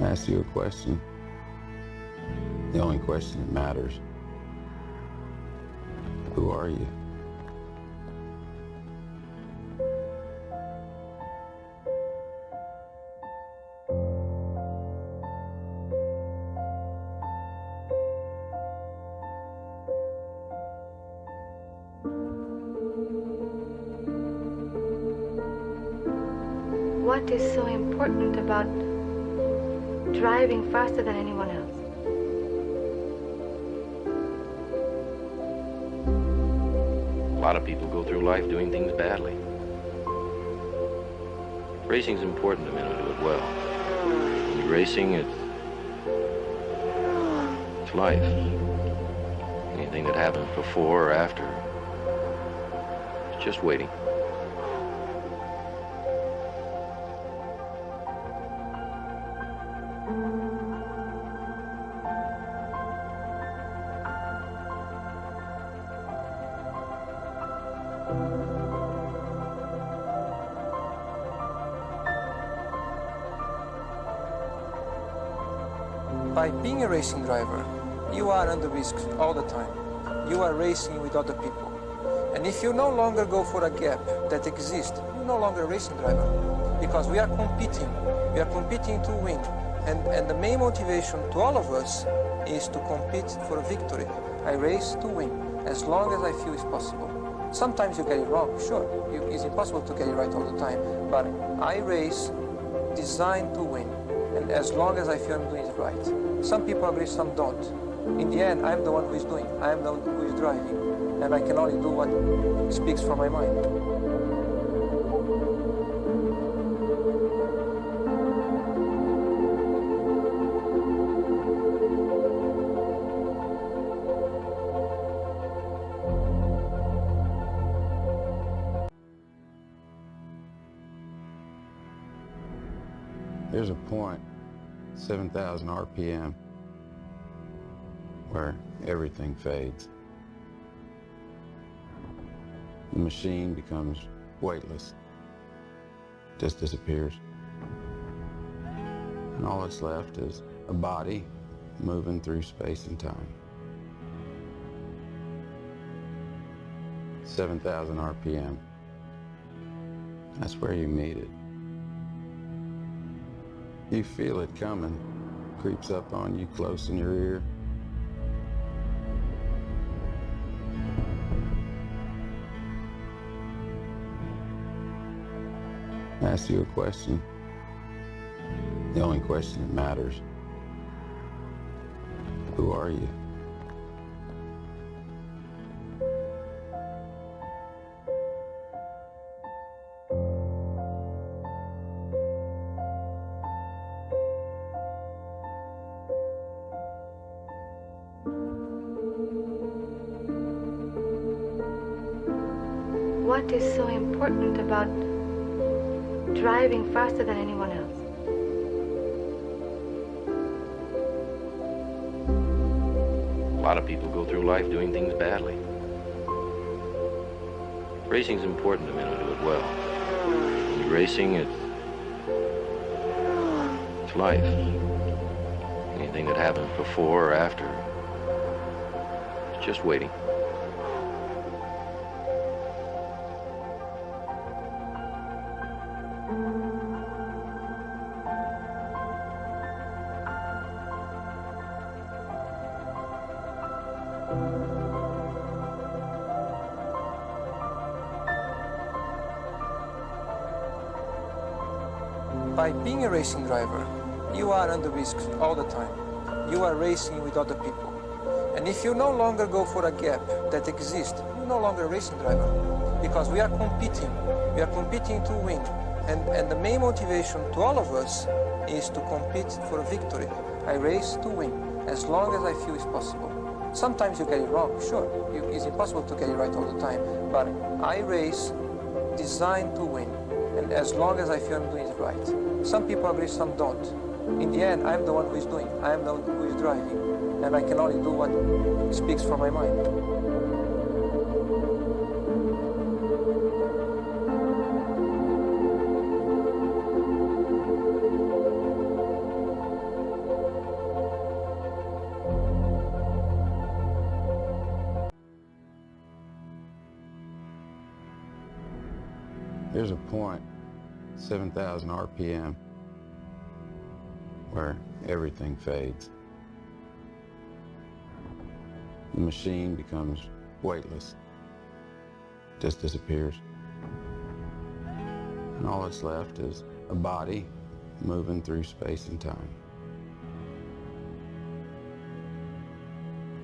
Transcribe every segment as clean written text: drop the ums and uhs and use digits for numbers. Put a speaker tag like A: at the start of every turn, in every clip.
A: Ask you a question. The only question that matters. Who are you?
B: What is so important about driving faster than anyone else?
C: A lot of people go through life doing things badly. Racing's important to men who do it well. When you're racing, it's life. Anything that happens before or after, it's just waiting.
D: By being a racing driver, you are under risk all the time. You are racing with other people. And if you no longer go for a gap that exists, you're no longer a racing driver. Because we are competing. We are competing to win. And the main motivation to all of us is to compete for a victory. I race to win, as long as I feel it's possible. Sometimes you get it wrong, sure. It's impossible to get it right all the time. But I race designed to win. And as long as I feel I'm doing it right. Some people agree, some don't. In the end, I'm the one who is doing. I am the one who is driving. And I can only do what speaks from my mind.
A: There's a point, 7,000 RPM, where everything fades. The machine becomes weightless, just disappears. And all that's left is a body moving through space and time. 7,000 RPM. That's where you meet it. You feel it coming, creeps up on you close in your ear. Ask you a question. The only question that matters. Who are you?
B: What is so important about driving faster than anyone else?
C: A lot of people go through life doing things badly. Racing's important to men who do it well. When you're racing, it's life. Anything that happens before or after, it's just waiting.
D: By being a racing driver, you are under risk all the time. You are racing with other people. And if you no longer go for a gap that exists, you're no longer a racing driver. Because we are competing. We are competing to win. And the main motivation to all of us is to compete for a victory. I race to win, as long as I feel it's possible. Sometimes you get it wrong, sure. It's impossible to get it right all the time. But I race designed to win. And as long as I feel I'm doing it right. Some people agree, some don't. In the end, I'm the one who is doing. I am the one who is driving. And I can only do what speaks from my mind.
A: There's a point, 7,000 RPM, where everything fades. The machine becomes weightless, just disappears. And all that's left is a body moving through space and time.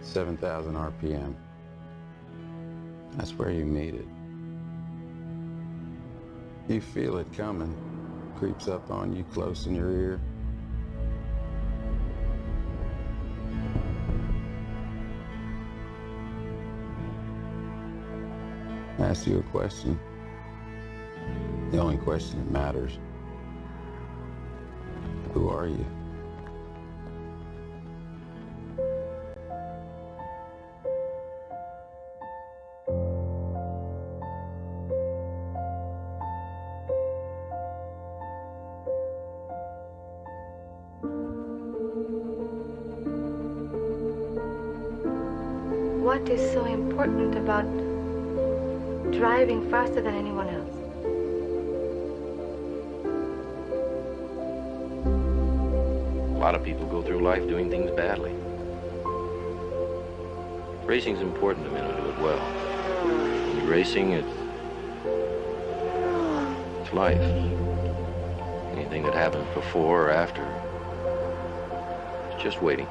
A: 7,000 RPM. That's where you meet it. You feel it coming, creeps up on you close in your ear. I ask you a question, the only question that matters. Who are you?
B: What is so important about driving faster than anyone else?
C: A lot of people go through life doing things badly. Racing's important to men who do it well. When you're racing, it's life. Anything that happens before or after, it's just waiting.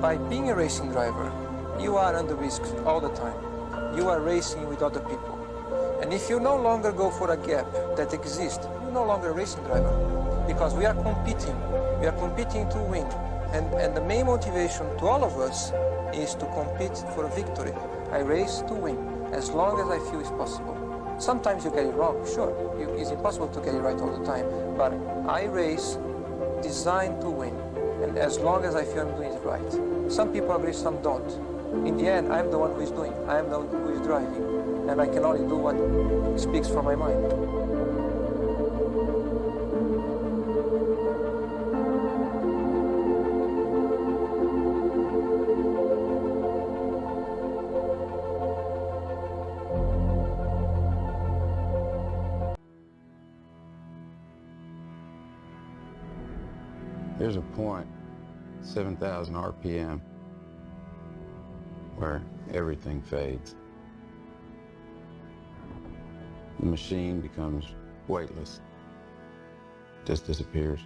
D: By being a racing driver, you are under risk all the time. You are racing with other people. And if you no longer go for a gap that exists, you're no longer a racing driver. Because we are competing. We are competing to win. And the main motivation to all of us is to compete for a victory. I race to win, as long as I feel it's possible. Sometimes you get it wrong, sure. It's impossible to get it right all the time. But I race designed to win. And as long as I feel I'm doing it right. Some people agree, some don't. In the end, I'm the one who is doing. I am the one who is driving. And I can only do what speaks from my mind.
A: There's a point, 7,000 RPM, where everything fades. The machine becomes weightless, just disappears.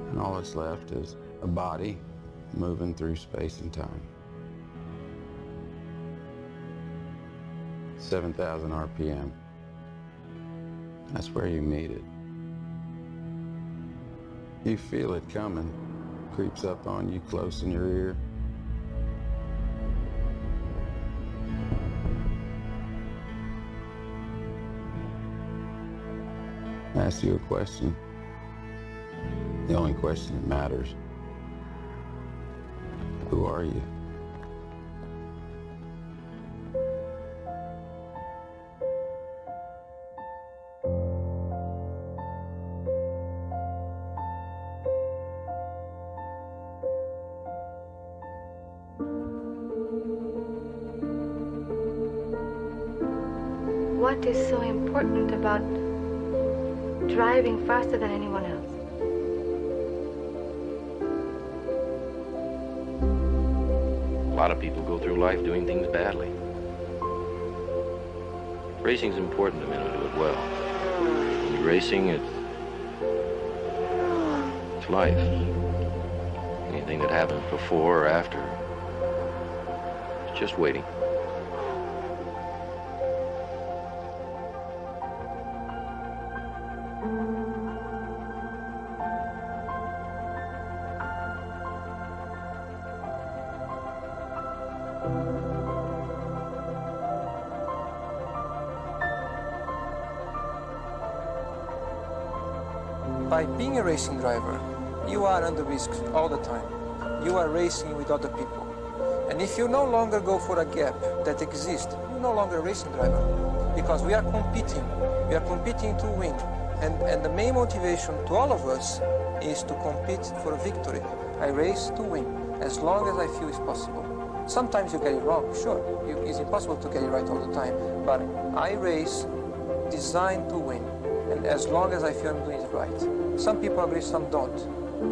A: And all that's left is a body moving through space and time. 7,000 RPM. That's where you meet it. You feel it coming, creeps up on you close in your ear. I ask you a question, the only question that matters. Who are you?
B: What is so important about driving faster than anyone else?
C: A lot of people go through life doing things badly. Racing's important to men who do it well. When you're racing, it's life. Anything that happens before or after, it's just waiting.
D: By being a racing driver, you are under risk all the time. you are racing with other people. And if you no longer go for a gap that exists, you're no longer a racing driver. Because we are competing. We are competing to win. And the main motivation to all of us is to compete for a victory. I race to win, as long as I feel it's possible. Sometimes you get it wrong, sure. It's impossible to get it right all the time. But I race designed to win. And as long as I feel I'm doing it right. Some people agree, some don't.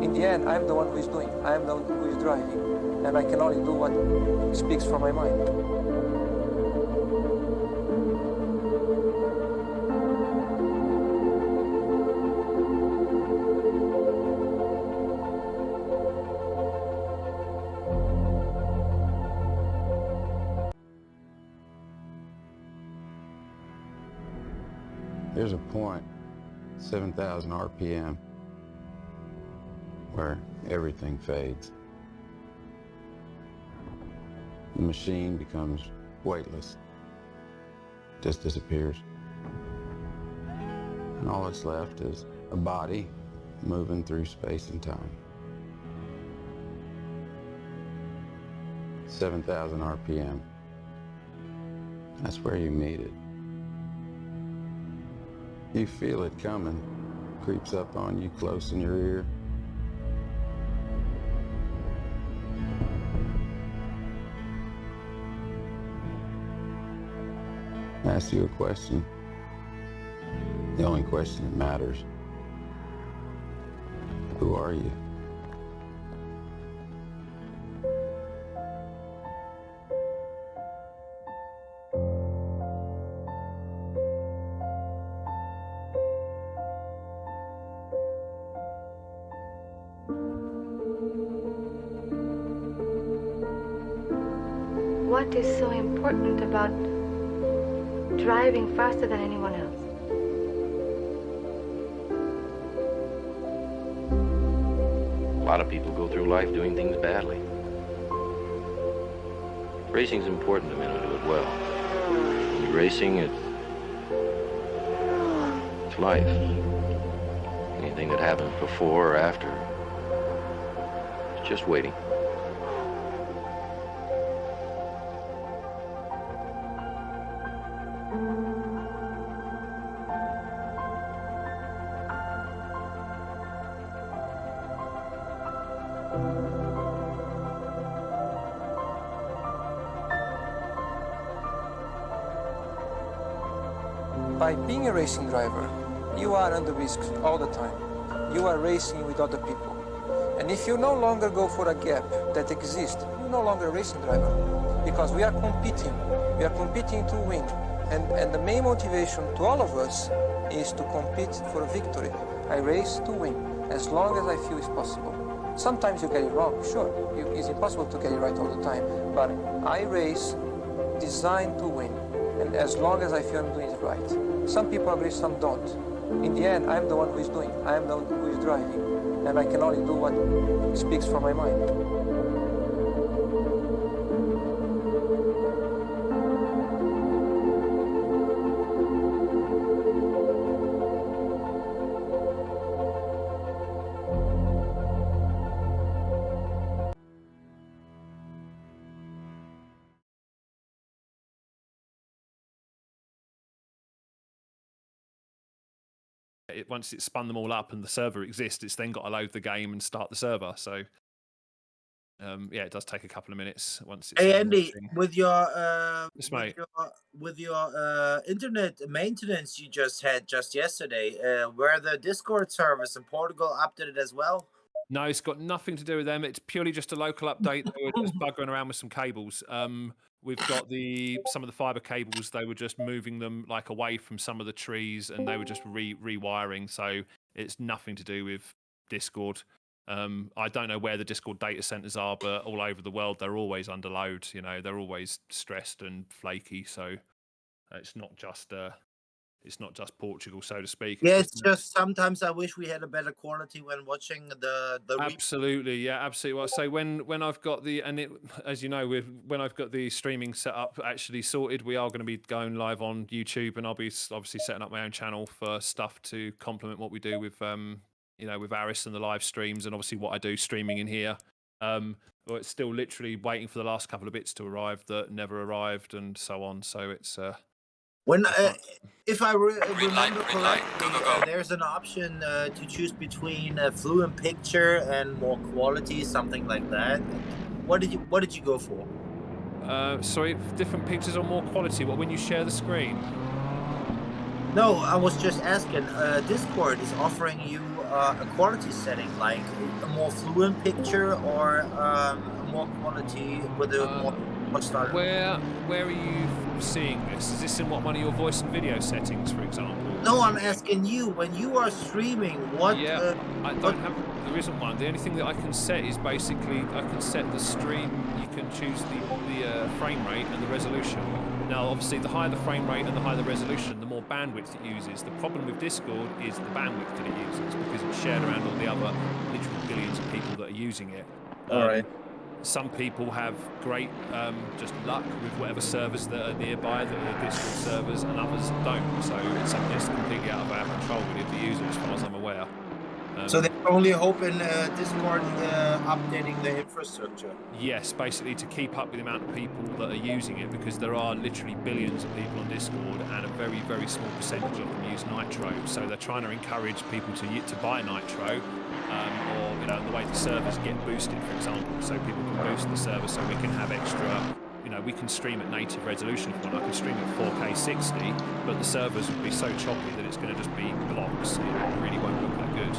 D: In the end, I'm the one who is doing. I am the one who is driving. And I can only do what speaks from my mind.
A: There's a point, 7,000 RPM, where everything fades. The machine becomes weightless, just disappears. And all that's left is a body moving through space and time. 7,000 RPM. That's where you meet it. You feel it coming, creeps up on you close in your ear. Ask you a question. The only question that matters. Who are you?
B: What is so important about driving faster than anyone else?
C: A lot of people go through life doing things badly. Racing's important to men who do it well. When you're racing, it's life. Anything that happens before or after, it's just waiting.
D: By being a racing driver, you are under risk all the time. You are racing with other people. And if you no longer go for a gap that exists, you're no longer a racing driver. Because we are competing. We are competing to win. And the main motivation to all of us is to compete for a victory. I race to win, as long as I feel it's possible. Sometimes you get it wrong, sure. It's impossible to get it right all the time. But I race designed to win. And as long as I feel I'm doing it right. Some people agree, some don't. In the end, I'm the one who is doing. I am the one who is driving. And I can only do what speaks from my mind.
E: Once it's spun them all up and the server exists, it's then got to load the game and start the server. So yeah, it does take a couple of minutes once it's.
F: Hey Andy,
E: launching.
F: with your
E: Yes, mate.
F: with your internet maintenance you just had just yesterday, were the Discord servers in Portugal updated as well?
E: No, it's got nothing to do with them. It's purely just a local update. They were just buggering around with some cables. We've got some of the fiber cables. They were just moving them like away from some of the trees, and they were just rewiring. So it's nothing to do with Discord. I don't know where the Discord data centers are, but all over the world they're always under load. You know, they're always stressed and flaky. So it's not just Portugal, so to speak.
F: Yeah, it's just sometimes I wish we had a better quality when watching the
E: absolutely, yeah, absolutely. Well, so when I've got as you know, when I've got the streaming set up actually sorted, we are going to be going live on YouTube, and I'll be obviously setting up my own channel for stuff to complement what we do with with Aris and the live streams, and obviously what I do streaming in here. Or it's still literally waiting for the last couple of bits to arrive that never arrived, and so on. So it's
F: When if I remember correctly, there's an option to choose between fluent picture and more quality, something like that. What did you go for?
E: sorry, different pictures or more quality. What, when you share the screen?
F: No, I was just asking. Discord is offering you a quality setting, like a more fluent picture or a more quality with a more style.
E: Where are you seeing this? Is this in one of your voice and video settings, for example?
F: No, I'm asking you. When you are streaming, what?
E: Yeah, I don't have. There isn't one. The only thing that I can set is basically I can set the stream. You can choose the frame rate and the resolution. Now, obviously, the higher the frame rate and the higher the resolution, the more bandwidth it uses. The problem with Discord is the bandwidth that it uses because it's shared around all the other literally billions of people that are using it.
F: All right.
E: Some people have great just luck with whatever servers that are nearby that are Discord servers, and others don't. So it's something that's completely out of our control with the user, as far as I'm aware.
F: So they're only hoping Discord updating the infrastructure.
E: Yes, basically to keep up with the amount of people that are using it, because there are literally billions of people on Discord, and a very, very small percentage of them use Nitro. So they're trying to encourage people to buy Nitro, or the way the servers get boosted, for example, so people can boost the server so we can have extra. We can stream at native resolution if we want. I can stream at 4K 60, but the servers would be so choppy that it's going to just be blocks. It really won't look that good.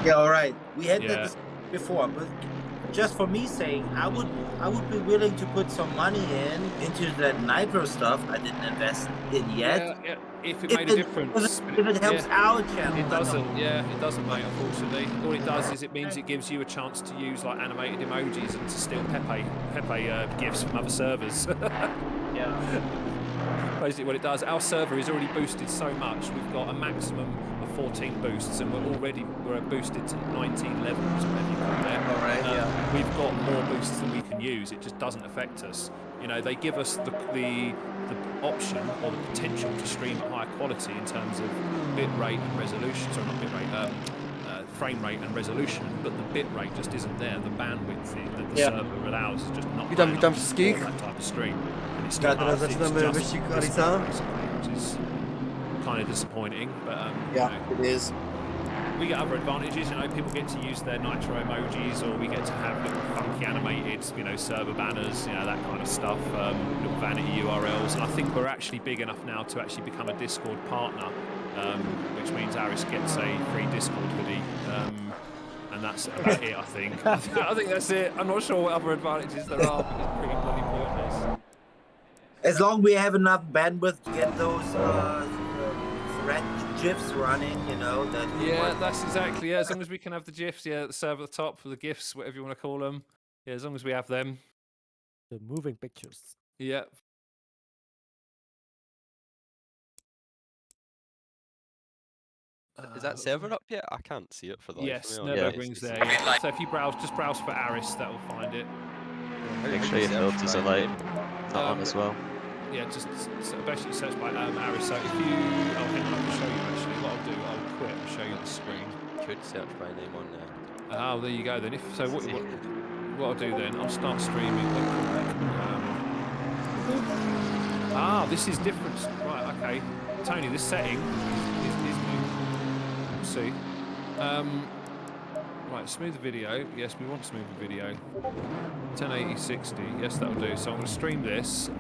F: Yeah, all right. We had that before, but just for me saying, I would be willing to put some money into that Nitro stuff I didn't invest in yet.
E: Yeah, if it made a difference.
F: If it helps our channel.
E: It doesn't, it doesn't, mate, unfortunately. All it does is it means it gives you a chance to use like animated emojis and to steal Pepe GIFs from other servers.
F: Yeah.
E: Basically what it does, our server is already boosted so much, we've got a maximum of 14 boosts, and we're boosted to 19 levels, whatever you call it.
F: All right,
E: We've got more boosts than we can use. It just doesn't affect us. They give us the option or the potential to stream at high quality in terms of bit rate and resolution. Sorry, not bit rate, frame rate and resolution, but the bit rate just isn't there. The bandwidth that the server allows is just not
G: Witam
E: that
G: wszystkich.
E: type of stream. And it's
G: Teraz
E: not,
G: zaczynamy
E: it's
G: wyścig
E: just
G: Arisa.
E: which is kind of disappointing, but
F: it is.
E: we get other advantages. People get to use their Nitro emojis, or we get to have little funky animated, server banners, that kind of stuff, little vanity URLs. And I think we're actually big enough now to actually become a Discord partner, which means Aris gets a free Discord hoodie. And that's about it, I think. I think that's it. I'm not sure what other advantages there are, but it's pretty bloody pointless.
F: As long as we have enough bandwidth to get those red GIFs running,
E: That's exactly. Yeah, as long as we can have the GIFs, the server at the top for the GIFs, whatever you want to call them. Yeah, as long as we have them.
G: The moving pictures.
E: Yeah.
H: Is that server up yet? I can't see it for the life of me.
E: Yes, Nurburgring's there. Yeah. So if you just browse for Aris, that will find it.
H: Make sure your filters are like not on as well.
E: Yeah, just basically search by Aris. So if you, hang on, I can show you actually. What I'll do, I'll quit and show you the screen.
H: Could search by name on there.
E: Oh, there you go then. What I'll do then, I'll start streaming. This is different. Right, okay. Tony, this setting is new. We'll see. Right, smooth the video. Yes, we want smooth the video. 1080, 60. Yes, that'll do. So I'm going to stream this.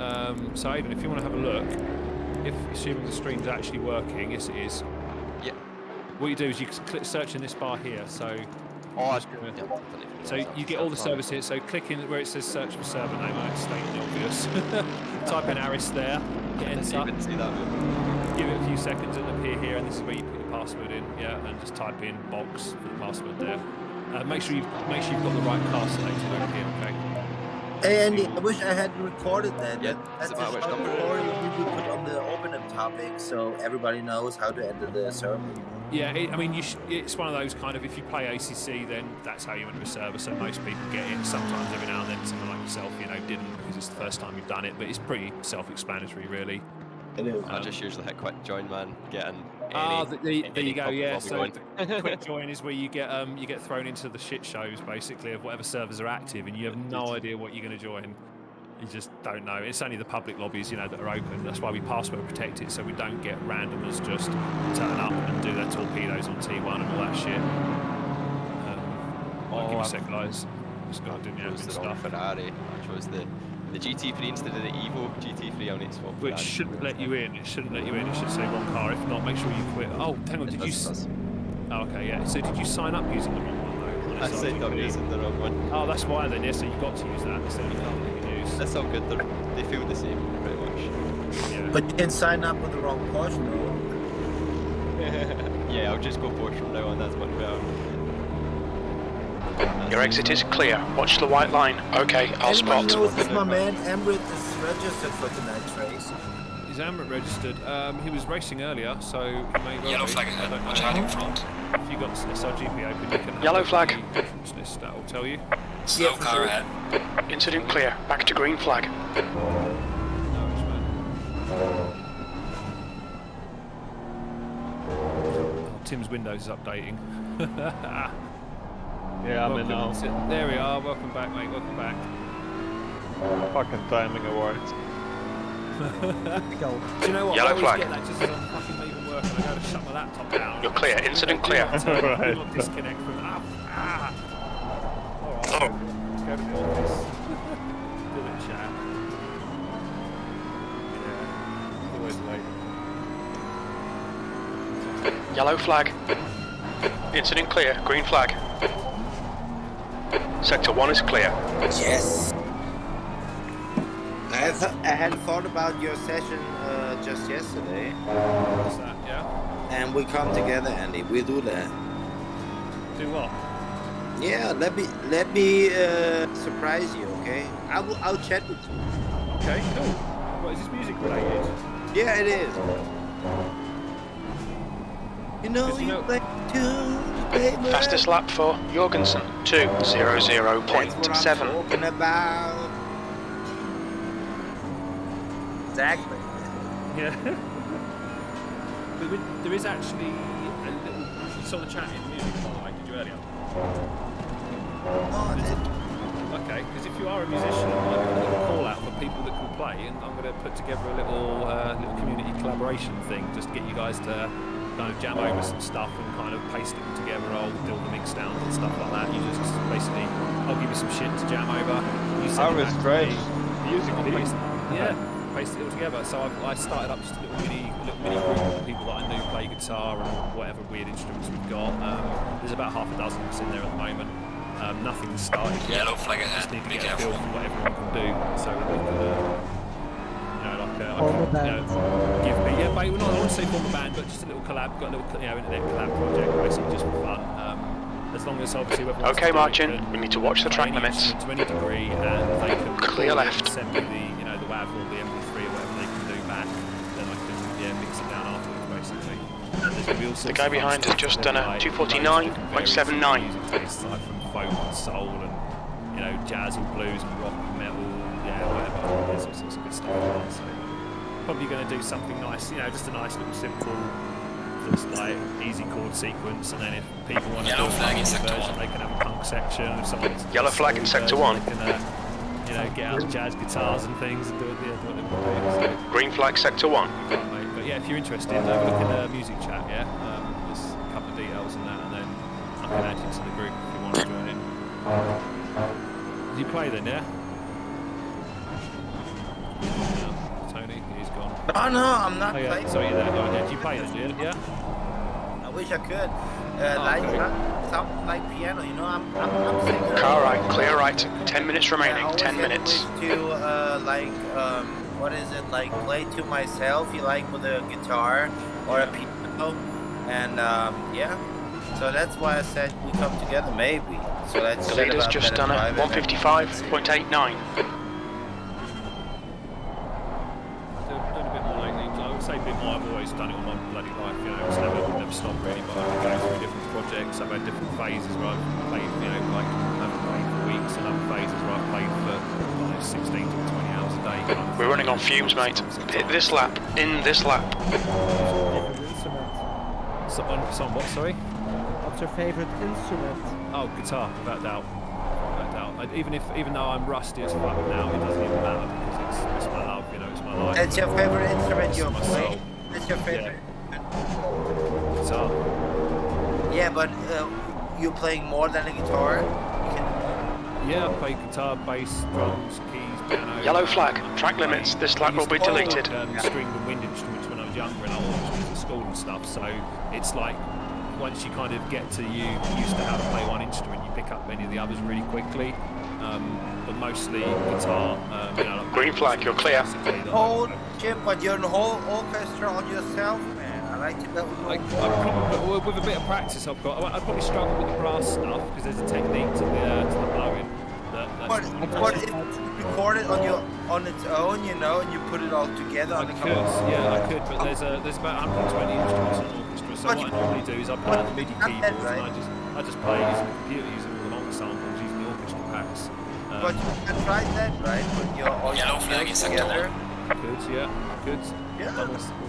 E: So Aidan, if you want to have a look, assuming the stream's actually working, yes it is.
H: Yeah.
E: What you do is you click search in this bar here. So. So you get all the servers here. So click in where it says search for server name. I'm stating the obvious. Type in Aris there. Hit enter.
H: I didn't see that.
E: Give it a few seconds and appear here, and this is where you put your password in. Yeah, and just type in box for the password there. Make sure you've got the right car selected over here. Okay.
F: Hey Andy, I wish I had recorded that.
H: Yeah,
F: That's
H: about which number?
F: we would put on the opening topic, so everybody knows how to enter the server.
E: Yeah, it's one of those kind of, if you play ACC, then that's how you enter a server. So most people get in. Sometimes every now and then someone like yourself, didn't, because it's the first time you've done it. But it's pretty self-explanatory, really.
F: It is.
H: I just usually hit quick join, man. Getting
E: there you go. Yeah, so
H: going.
E: the quick join is where you get thrown into the shit shows basically of whatever servers are active, and you have no idea what you're going to join. You just don't know. It's only the public lobbies, you know, that are open. That's why we password protect it, so we don't get randomers just turn up and do their torpedoes on T1 and all that shit. I'll give you a sec, guys. Just got to do the admin stuff.
H: Ferrari. I chose the GT3 instead of the Evo. GT3, I'll need to swap.
E: Which shouldn't let you in. It shouldn't let you in. It should say wrong car. If not, make sure you quit. Oh, hang on. Did you? Oh, okay, yeah. So did you sign up using the wrong one though?
H: I signed up using the wrong one.
E: Oh, that's why then. Yeah. So you've got to use that. That's the only car that you can use.
H: That's all good. They feel the same, pretty much.
E: Yeah.
F: But you can sign up with the wrong Porsche, though.
H: Yeah, I'll just go Porsche from now on. That's much better.
I: Your exit is clear. Watch the white line. Okay, I'll
F: Anyone
I: spot.
F: knows if my man Amrit is registered for tonight's race?
E: Is Amrit registered? He was racing earlier, so he may well
J: Yellow
E: be.
J: flag ahead. Watch out in front.
E: If you got the SRGP open, you can have
I: Yellow flag.
E: the reference list. That will tell you.
J: Slow car ahead.
I: Incident clear. Back to green flag.
E: Tim's Windows is updating.
K: Yeah, I'm in now.
E: There we are. Welcome back, mate. Welcome back.
K: Fucking timing awards.
E: Do you know what?
I: Yellow
E: I always
I: flag.
E: get that just as I'm fucking leaving work and I go to shut my laptop down.
I: You're clear. Incident clear.
K: Right.
E: Do not disconnect from that. Alright.
I: Oh.
E: Let's go to the office. Do the chat. Yeah. Always late.
I: Yellow flag. Incident clear. Green flag. Sector 1 is clear.
F: Yes. I had thought about your session just yesterday,
E: What's that? Yeah?
F: and we come together, Andy. We do that.
E: Do what?
F: Yeah, let me surprise you, okay? I'll chat with you.
E: Okay, cool. What, is this music related?
F: Yeah, it is. You know,
E: Because you know-
F: play tunes, baby.
I: Fastest lap for Jorgensen. 2:00.7.
F: That's what I'm talking about. Exactly.
E: Yeah. But there is actually a little. You saw the chat in the music, by the way, did you earlier?
F: Oh,
E: Okay, because if you are a musician, I might do a little call out for people that can play, and I'm going to put together a little community collaboration thing, just to get you guys to kind of jam over some stuff and kind of paste it all together, or do all the mix downs and stuff like that. You just basically, I'll give you some shit to jam over. You send it back to me.
K: Aris.Drives
E: Paste it all together. So I started up just a little mini group of people that I knew play guitar and whatever weird instruments we've got. There's about half a dozen of us in there at the moment. Nothing's started yet.
J: Yellow flag ahead.
E: Just need to
J: Be
E: get a feel
J: careful.
E: for what everyone can do, so that we can, give me. Yeah, mate. I wouldn't say form a band, but just a little collab. Got a little, internet collab project, basically, just for fun. As long as obviously whoever wants
I: Okay,
E: to do it
I: Martin.
E: can
I: We need to watch the
E: play
I: track
E: any
I: limits.
E: instrument to any degree, and they can
I: Clear
E: record it
I: left.
E: and send me the the WAV or the MP3 or whatever they can do back. Then I can mix it down afterwards, basically. And there's gonna be all sorts
I: The guy
E: of fun
I: behind has
E: stuff
I: just
E: to do,
I: done a
E: like
I: 249.79.
E: music tastes, like from folk and soul and jazz and blues and rock and metal, whatever. There's all sorts of good stuff in there. So probably going to do something nice, just a nice little simple, just like easy chord sequence, and then if people want to do
J: Yellow
E: a
J: flag in
E: punk
J: sector
E: version,
J: 1.
E: they can have a punk section. If someone wants to do
I: Yellow
E: a
I: flag in
E: soul
I: sector
E: version,
I: 1.
E: They can, get out jazz guitars and things and do what they want to do.
I: Green flag sector 1.
E: So, mate. But yeah, if you're interested, have a look in the music chat. Yeah, there's a couple of details in that, and then I can add you to the group if you want to join in. Did you play then? Yeah. Tony, he's gone.
F: No, I'm not
E: Oh yeah,
F: playing.
E: sorry, did you play then? Yeah.
F: I wish I could.
E: okay.
F: Something like piano, I'm singing.
I: Car right. Clear right. 10 minutes
F: I
I: remaining.
F: always
I: 10
F: have
I: minutes.
F: ways to what is it, like play to myself, with a guitar or a piano, and so that's why I said we come together maybe. So let's
I: The
F: chat
I: leader's
F: about
I: just
F: better
I: done a
F: driving and-
I: 155.89.
E: Doing a bit more lately. I would say a bit more. I've always done it all my bloody life. It's never stopped really. But I've been going through different projects. I've had different phases where I've played, like I haven't played for weeks, amongst another phases where I've played for 16 to 20 hours a day. Kind of
I: We're running on fumes, mate. Hit this lap. In this lap.
E: So on what, sorry?
G: What's your favorite instrument?
E: Oh, guitar, without doubt. Without doubt. Even though I'm rusty as fuck now, it doesn't even matter because it's my love, you know, it's my life.
F: That's your favorite instrument you
E: my
F: play?
E: soul.
F: That's your favorite?
E: Guitar.
F: Yeah, but you're playing more than a guitar?
E: Yeah, I play guitar, bass, drums, keys, piano.
I: Yellow flag. Track limits. This lap will be deleted.
E: Stringed and wind instruments when I was younger and I was at school and stuff, so it's like once you kind of get to used to how to play one instrument, you pick up many of the others really quickly. But mostly guitar. You know, like
I: Green flag, you're clear.
F: Whole shit, but you're in the whole orchestra on yourself, man. I like to build
E: with a bit of practice, I'd probably struggle with the brass stuff because there's a technique to the blowing.
F: But if you record it on its own, you know, and you put it all together on the
E: I could, but there's about 120 instruments in an orchestra. So what I normally do is I play on the MIDI keyboards and I just play using the computer, using all the long samples, using the orchestra packs.
F: But you can try that, right? Put your all
J: Yellow flag is together.
E: Could, yeah, could.
F: Yeah.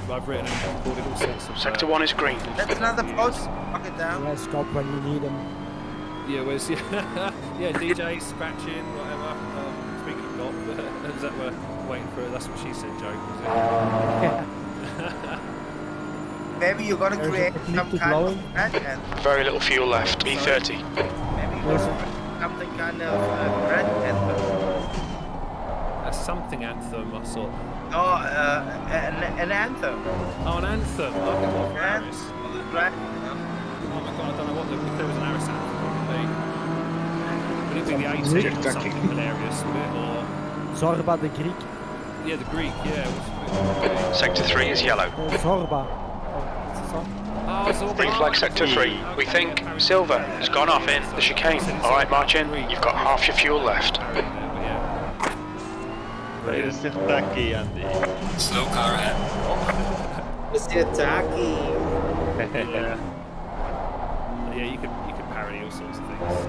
E: I've written and recorded all sorts of.
I: Sector 1 is green.
F: That's another post. Knock it down.
G: Yeah, stop when you need them.
E: Yeah, where's yeah, DJ scratching, whatever. Speaking of GOP, is that we're waiting for? That's what she said, Joe.
F: Maybe you're gonna create some kind of red anthem.
I: Very little fuel left. E30.
F: Maybe you're something kind of red anthem.
E: A something anthem, I saw.
F: Oh, an anthem.
E: Oh, an anthem. Oh, what for Aris?
F: Right.
E: Oh my god, I don't know what if there was an Aris anthem. Would it be the 80s or something hilarious bit, or...
G: Zorba the Greek.
E: Yeah, the Greek, yeah.
I: Sector 3 is yellow.
G: Zorba. Oh, it's a song.
E: Oh, Zorba.
I: Green flag sector 3. We think silver has gone off in the chicane. Alright, march in. You've got half your fuel left.
K: Mr. Tacky, Andy.
J: Slow car ahead.
F: Mr. Tacky.
E: Yeah, you could parody all sorts of things.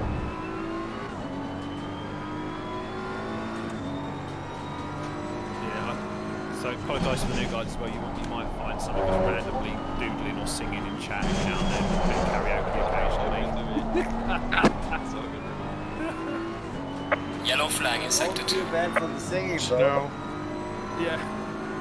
E: So apologise for the new guys as well. You might find some of us randomly doodling or singing in chat now and then, and karaoke occasionally.
J: Yellow flag in sector 2.
F: Too bad for the singing, bro.
E: Yeah,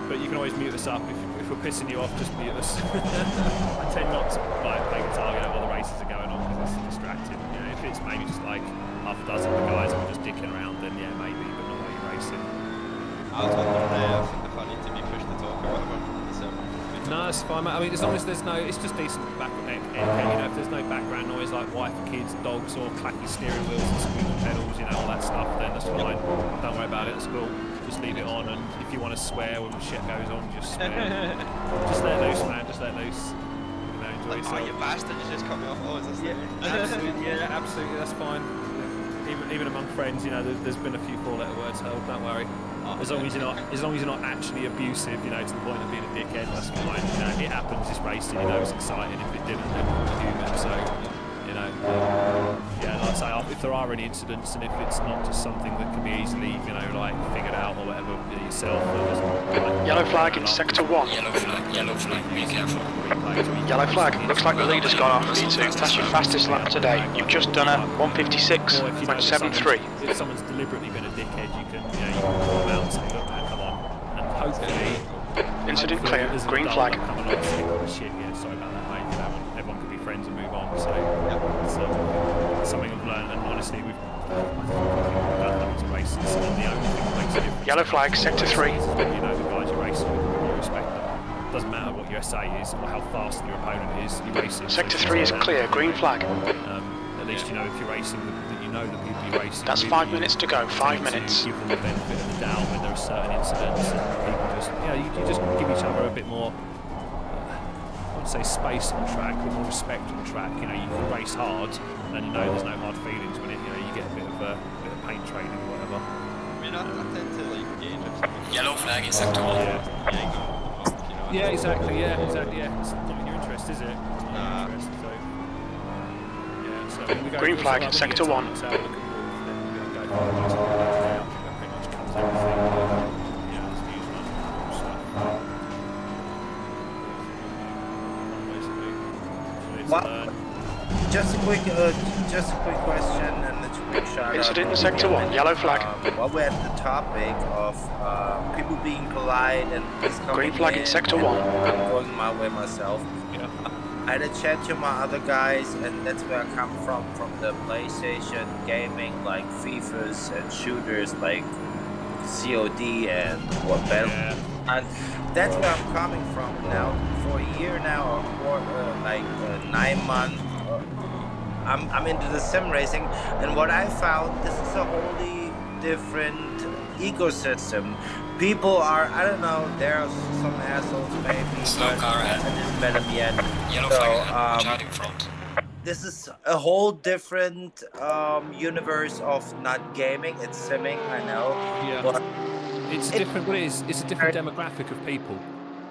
E: but you can always mute us up if we're pissing you off. Just mute us. I tend not to play guitar, you know, while the races are going on because it's distracting. You know, if it's maybe just like half a dozen of the guys and we're just dicking around, then yeah, maybe, but not while you're racing.
H: I was wondering if I need to be pushed to talk or whatever.
E: No, it's fine, mate. I mean, as long as there's no, it's just decent background, you know, if there's no background noise like wife, kids, dogs, or clacky steering wheels and squeaky pedals, you know, all that stuff, then that's fine. Don't worry about it, it's cool. Just leave it on, and if you want to swear when the shit goes on, just swear. Just let loose, man, just let loose. You know, enjoy yourself.
H: Oh, you bastard, you just cut me off. Oh, is this
E: Yeah, absolutely, that's fine. Even among friends, you know, there's been a few four-letter words held, don't worry. As long as you're not actually abusive, you know, to the point of being a dickhead, that's fine. You know, it happens. It's racing. You know, it's exciting. If it didn't, then we're human. So, you know, yeah, like I say, if there are any incidents, and if it's not just something that can be easily, you know, like figured out or whatever yourself.
I: Yellow flag in sector 1.
J: Yellow flag, be careful.
I: Yellow flag. Looks like the leader's gone off. E2. That's your fastest lap today. You've just done a 156.73.
E: If someone's deliberately been a dickhead, you can call them out and say, look, man, come on. And hopefully...
I: Incident clear. Green flag.
E: Come along and say, oh, shit, yeah, sorry about that, mate. You know, everyone can be friends and move on. So, it's something I've learned, and honestly, we've done hundreds of races, and the only thing that makes a difference...
I: Yellow flag, sector 3.
E: ...is that you know the guys you're racing with, you respect them. Doesn't matter what your SA is or how fast your opponent is, you race it.
I: Sector 3 is clear. Green flag.
E: At least you know if you're racing that you know the people you're racing.
I: That's 5 minutes to go. 5 minutes.
E: Give them the benefit of the doubt when there are certain incidents and people just you just give each other a bit more. I wouldn't say space on track, but more respect on track. You know, you can race hard, and you know there's no hard feelings when you get a bit of paint training or whatever.
H: I mean, I tend to like gauge if something.
J: Yellow flag in sector 1.
E: Yeah, exactly. Yeah. It's not in your interest, is it? It's not in your interest, so. Yeah, so
I: Green flag, sector 1.
E: 5 holidays in one day. I think that pretty much covers everything. Yeah, there's amusement, stuff. Basically,
F: Well, just a quick question and a quick shout out.
I: Incident in Sector 1, yellow flag.
F: While we're at the topic of people being polite and just coming
I: Green flag in Sector 1.
F: I'm going my way myself.
E: Yeah.
F: I had a chat to my other guys, and that's where I come from the PlayStation gaming, like FIFAs and shooters like COD and what better. And that's where I'm coming from now. For a year now, or 9 months, I'm into the sim racing, and what I found, this is a wholly different ecosystem. People are, I don't know, there are some assholes maybe.
J: Slow car ahead.
F: I didn't met them yet.
J: Yellow
F: So,
J: flag ahead. Watch out in front.
F: This is a whole different universe of not gaming. It's simming, I know.
E: Yeah.
F: But
E: it's a different. What it is? It's a different demographic of people.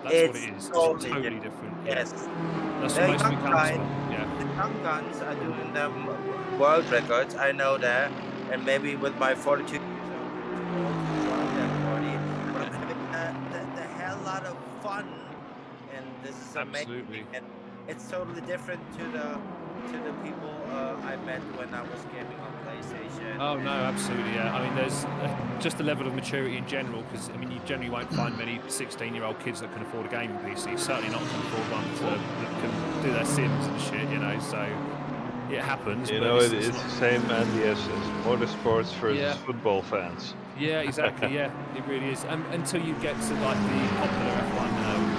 E: That's what it is. It's totally different.
F: Yes.
E: That's
F: The
E: what most of
F: young
E: it comes
F: guys,
E: from. Yeah.
F: the young guns are doing them world records. I know that, and maybe with my 42 years old, but I'm having the hell lot of fun, and this is amazing. And it's totally different to the people I met when I was gaming on PlayStation.
E: Oh no, absolutely, yeah. I mean, there's just the level of maturity in general, because I mean, you generally won't find many 16-year-old kids that can afford a gaming PC. Certainly not can afford one that can do their Sims and shit, you know. So it happens.
K: You
E: but
K: know,
E: it's
K: it's
E: not...
K: the same, Andy, as motorsports versus
E: Yeah.
K: football fans.
E: Yeah, exactly. Yeah, it really is. Until you get to like the popular F1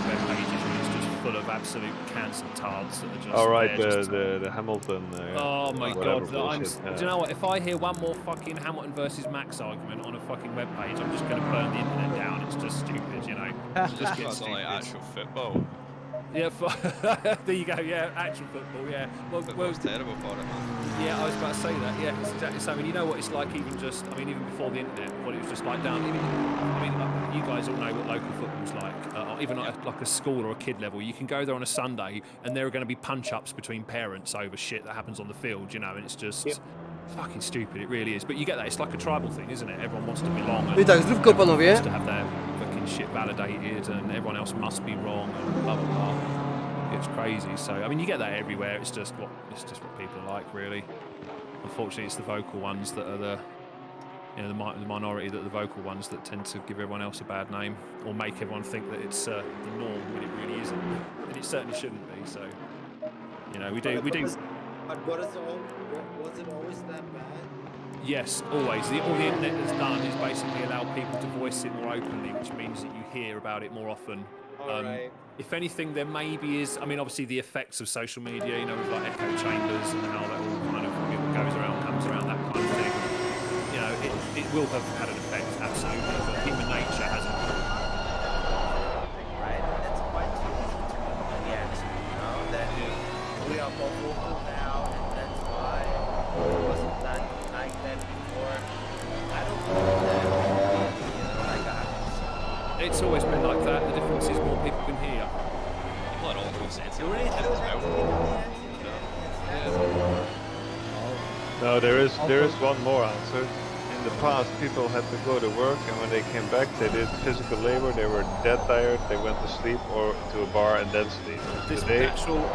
E: web pages, where it's just full of absolute cancer tards that are just.
K: All right,
E: there, just...
K: the Hamilton.
E: Oh my
K: whatever
E: god!
K: bullshit,
E: Do you know what? If I hear one more fucking Hamilton versus Max argument on a fucking web page, I'm just going to burn the internet down. It's just stupid, you know. It just gets
H: That's not like actual football.
E: Yeah, there you go. Yeah, actual football. Yeah.
H: Football's terrible for it, man.
E: Yeah, I was about to say that. Yeah, it's exactly so. I mean, you know what it's like, even just, I mean, even before the internet, what it was just like down. I mean, you guys all know what local football's like. Even like a school or a kid level, you can go there on a Sunday, and there are going to be punch-ups between parents over shit that happens on the field, you know, and it's just fucking stupid. It really is. But you get that. It's like a tribal thing, isn't it? Everyone wants to belong. And
L: zdrówko, panowie.
E: wants to have their fucking shit validated, and everyone else must be wrong, and blah blah blah. It's crazy. So I mean, you get that everywhere. It's just what people are like, really. Unfortunately, it's the vocal ones that are the minority, that are the vocal ones that tend to give everyone else a bad name, or make everyone think that it's the norm when it really isn't, and it certainly shouldn't be. So you know, we do.
F: But was it always that bad?
E: Yes, always. All the internet has done is basically allow people to voice it more openly, which means that you hear about it more often.
F: Right.
E: If anything, there maybe is. I mean, obviously the effects of social media, you know, with like echo chambers and how that all kind of goes around, comes around, that kind of thing. You know, it will have had an effect, absolutely. But human nature hasn't.
F: Right, that's quite easy to react. You know that we are more vocal now, and that's why it wasn't that like that before. I don't know that.
E: It's always been like that. The difference is more people can hear.
H: People are all sensitive.
K: No, there is one more answer. In the past, people had to go to work, and when they came back, they did physical labor. They were dead tired. They went to sleep or to a bar and then sleep. Today,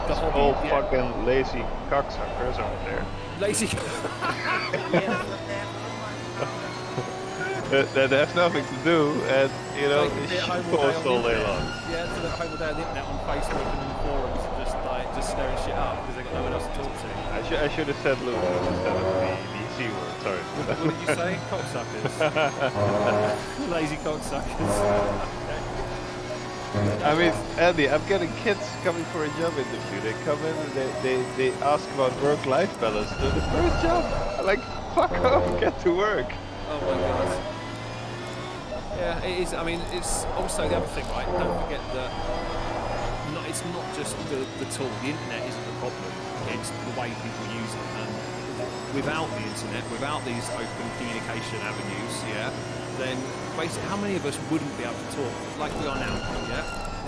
E: the
K: whole fucking lazy cocksuckers out there.
E: Lazy.
K: that have nothing to do, and you know, post all day long.
E: Yeah, so they're home all day on the internet, on Facebook and in forums, and just stirring shit up because they've got no one else to talk to.
K: I should have said Lucas instead of the C word. Sorry.
E: What did you say? Cocksuckers. Lazy cocksuckers.
K: I mean, Andy, I'm getting kids coming for a job interview. They come in and they ask about work-life balance. So the first job, I'm like, fuck off, get to work.
E: Oh my god. Yeah, it is. I mean, it's also the other thing, right? Don't forget that it's not just the tool. The internet isn't the problem. It's the way people use it. And without the internet, without these open communication avenues, then basically, how many of us wouldn't be able to talk like we are now? Yeah.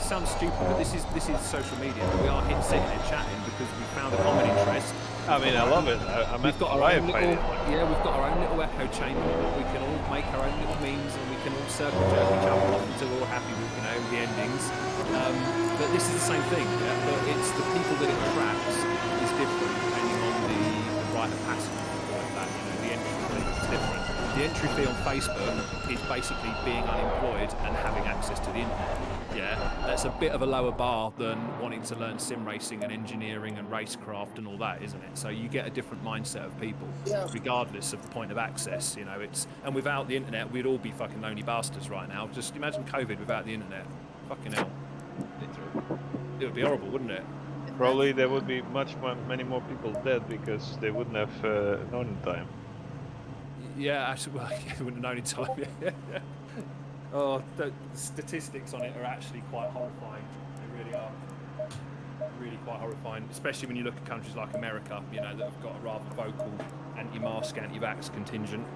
E: sounds stupid, but this is social media. We are sitting here chatting because we found a common interest.
K: I mean, I love it.
E: We've got our own little, we've got our own little echo chamber. We can all make our own little memes, and we can all circle jerk each other off until we're all happy with, the endings. But this is the same thing. Yeah? But it's the people that it attracts is different depending on the rite of passage, like that. The entry fee is different. The entry fee on Facebook is basically being unemployed and having access to the internet. Yeah, that's a bit of a lower bar than wanting to learn sim racing and engineering and racecraft and all that, isn't it? So you get a different mindset of people, regardless of the point of access. And without the internet, we'd all be fucking lonely bastards right now. Just imagine COVID without the internet. Fucking hell. It would be horrible, wouldn't it?
K: Probably there would be many more people dead because they wouldn't have known in time.
E: Yeah, actually, well, we wouldn't have known in time. Oh, the statistics on it are actually quite horrifying. They really are. Really quite horrifying, especially when you look at countries like America, that have got a rather vocal anti-mask, anti-vax contingent.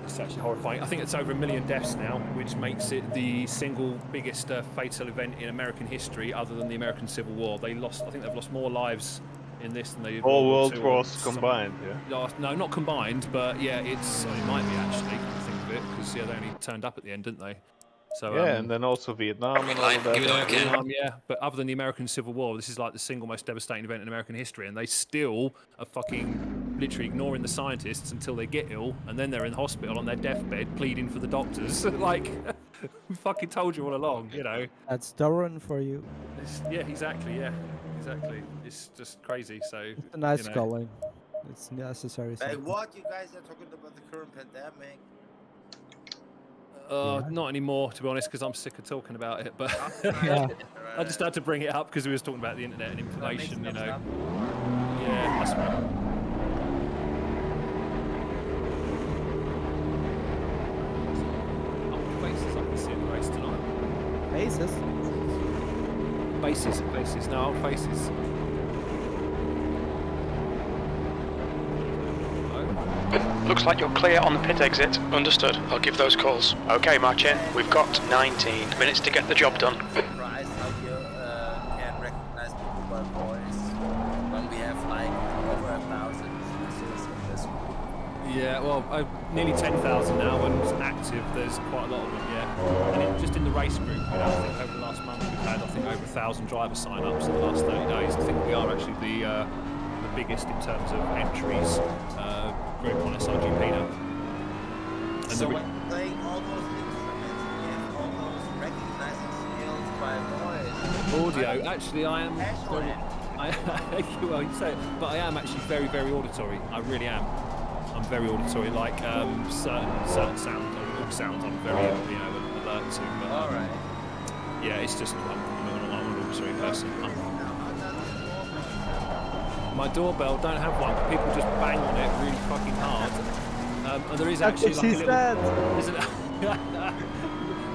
E: It's actually horrifying. I think it's over 1 million deaths now, which makes it the single biggest fatal event in American history, other than the American Civil War. I think they've lost more lives in this than they did
K: all world wars combined. Yeah.
E: No, not combined, but yeah, it might be actually. Come to think of it, because they only turned up at the end, didn't they? So
K: and then also Vietnam and all of that.
E: Vietnam, but other than the American Civil War, this is like the single most devastating event in American history, and they still are fucking literally ignoring the scientists until they get ill, and then they're in hospital on their deathbed pleading for the doctors. Like, we fucking told you all along,
G: That's Darren for you.
E: Exactly. It's just crazy. So
G: it's a nice calling. It's necessary.
F: Hey, what you guys are talking about the current pandemic?
E: Not anymore, to be honest, because I'm sick of talking about it. But I just had to bring it up because we was talking about the internet and information, Yeah, that's right. Faces I can see in the race tonight.
G: Faces?
E: Faces. No, faces.
I: Looks like you're clear on the pit exit. Understood. I'll give those calls. Okay, march in. We've got 19 minutes to get the job done.
F: Surprised how you can recognize people by voice when we have like over 1,000 users in this group.
E: Yeah, well, nearly 10,000 now, and active, there's quite a lot of them, And just in the race group, I think over the last month we've had, over 1,000 driver sign-ups in the last 30 days. I think we are actually the biggest in terms of entries group on SRGP now. And
F: so when playing all those instruments, you have all those recognizing skills by voice.
E: Audio, actually, I am. Well, you say it, but I am actually very, very auditory. I really am. I'm very auditory. Like certain sounds, all sounds, I'm very alert to. But,
F: all right.
E: Yeah, it's just I'm an auditory person. My doorbell don't have one. People just bang on it really fucking hard. And there is actually like a little. Isn't it?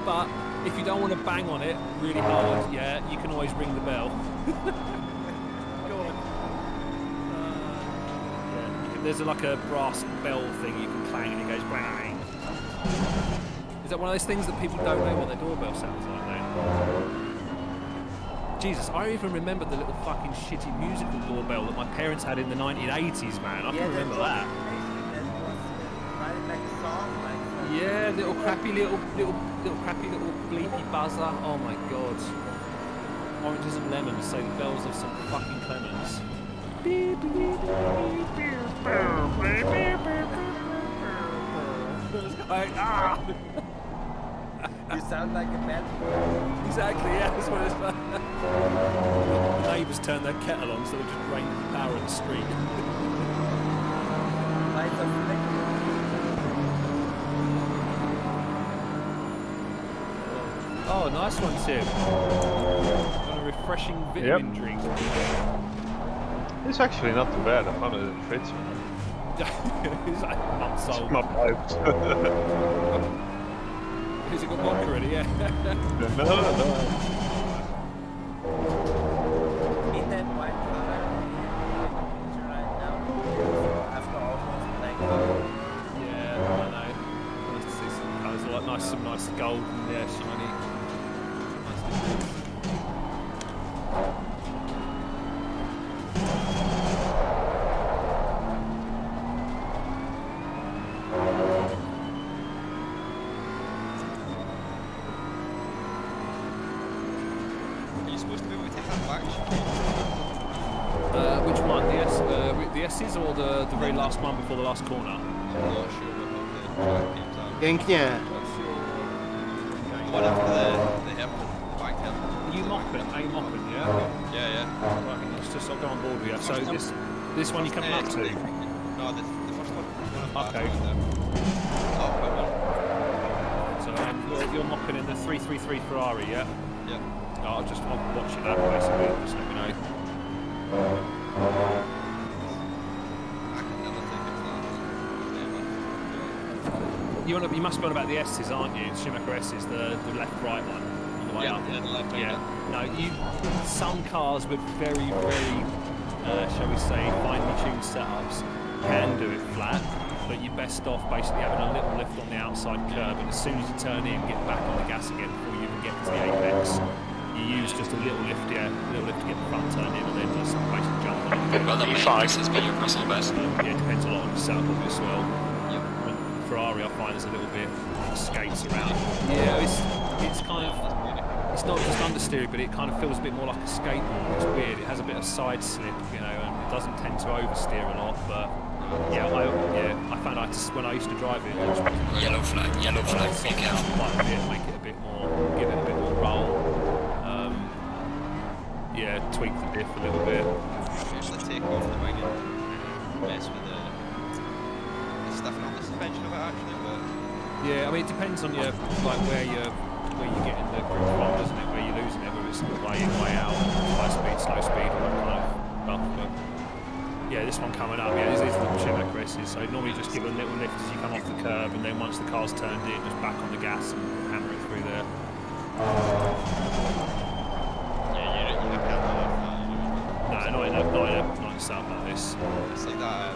E: But if you don't want to bang on it really hard, you can always ring the bell. Go on. There's like a brass bell thing you can clang and it goes bang. Is that one of those things that people don't know what their doorbell sounds like then? Jesus, I even remember the little fucking shitty musical doorbell that my parents had in the 1980s, man. I can remember that. Yeah, little crappy little bleepy buzzer. Oh my god. Oranges and lemons say the bells of some fucking Clemens.
F: You sound like a man.
E: Exactly, yeah, that's what it's like. The neighbours turned their kettle on, so they just drained the power in the street.
F: Lights are flickering.
E: Oh, nice one, Tim. Got a refreshing vitamin drink.
K: It's actually not too bad. I found it in the fridge.
E: It's like not sold.
K: My pipes.
E: Has it got vodka already? Yeah.
K: No.
F: In that white color right now, after almost black color.
E: Yeah, I know. Nice to see some colours, like some nice gold and shiny. Nice to see.
H: supposed to be able to take that back?
E: Which one? The S's or the very last one before the last corner?
H: I'm not sure what the track names are.
F: Pięknie.
H: One after the hairpin, the back hairpin.
E: Are you mopping? Yeah?
H: Yeah.
E: Right, let's just I'll go on board with you. So this one you're coming up to?
H: No, the first one.
E: Okay. So you're mopping in the 333 Ferrari, yeah?
H: Yeah.
E: I'll watch it that basically, just let me know.
H: I can never take it to that.
E: You must be on about the S's, aren't you? Schumacher S's, the left-right one on the way up.
H: Yeah, the left.
E: Yeah. No, some cars with very, very, shall we say, finely tuned setups can do it flat, but you're best off basically having a little lift on the outside curb, and as soon as you turn in, get back on the gas again before you even get to the apex. You use just a little lift, to get the front turn in, and then just basically jump on it.
J: Well, that has been your personal best.
E: Yeah, it depends a lot on the setup of it as well. Ferrari, I find, is a little bit skates around. Yeah, it's kind of, it's not just understeer, but it kind of feels a bit more like a skateboard. It's weird. It has a bit of side slip, you know, and it doesn't tend to oversteer a lot. But yeah, I found when I used to drive it, just
J: yellow flag, be careful.
E: Quite a bit, make it a bit more, give it a bit more roll. Yeah, tweak the diff a little bit.
H: Actually take off the wing and mess with the stuffing on the suspension of it actually, but
E: yeah, I mean it depends on where you're getting the grip from, doesn't it? Where you're losing it, whether it's way in, way out, high speed, slow speed, all that kind of stuff. But yeah, this one coming up, this is the Schumacher S's. So normally just give it a little lift as you come off the curb, and then once the car's turned in, just back on the gas and hammer it through there. Not in a setup like this.
H: It's like that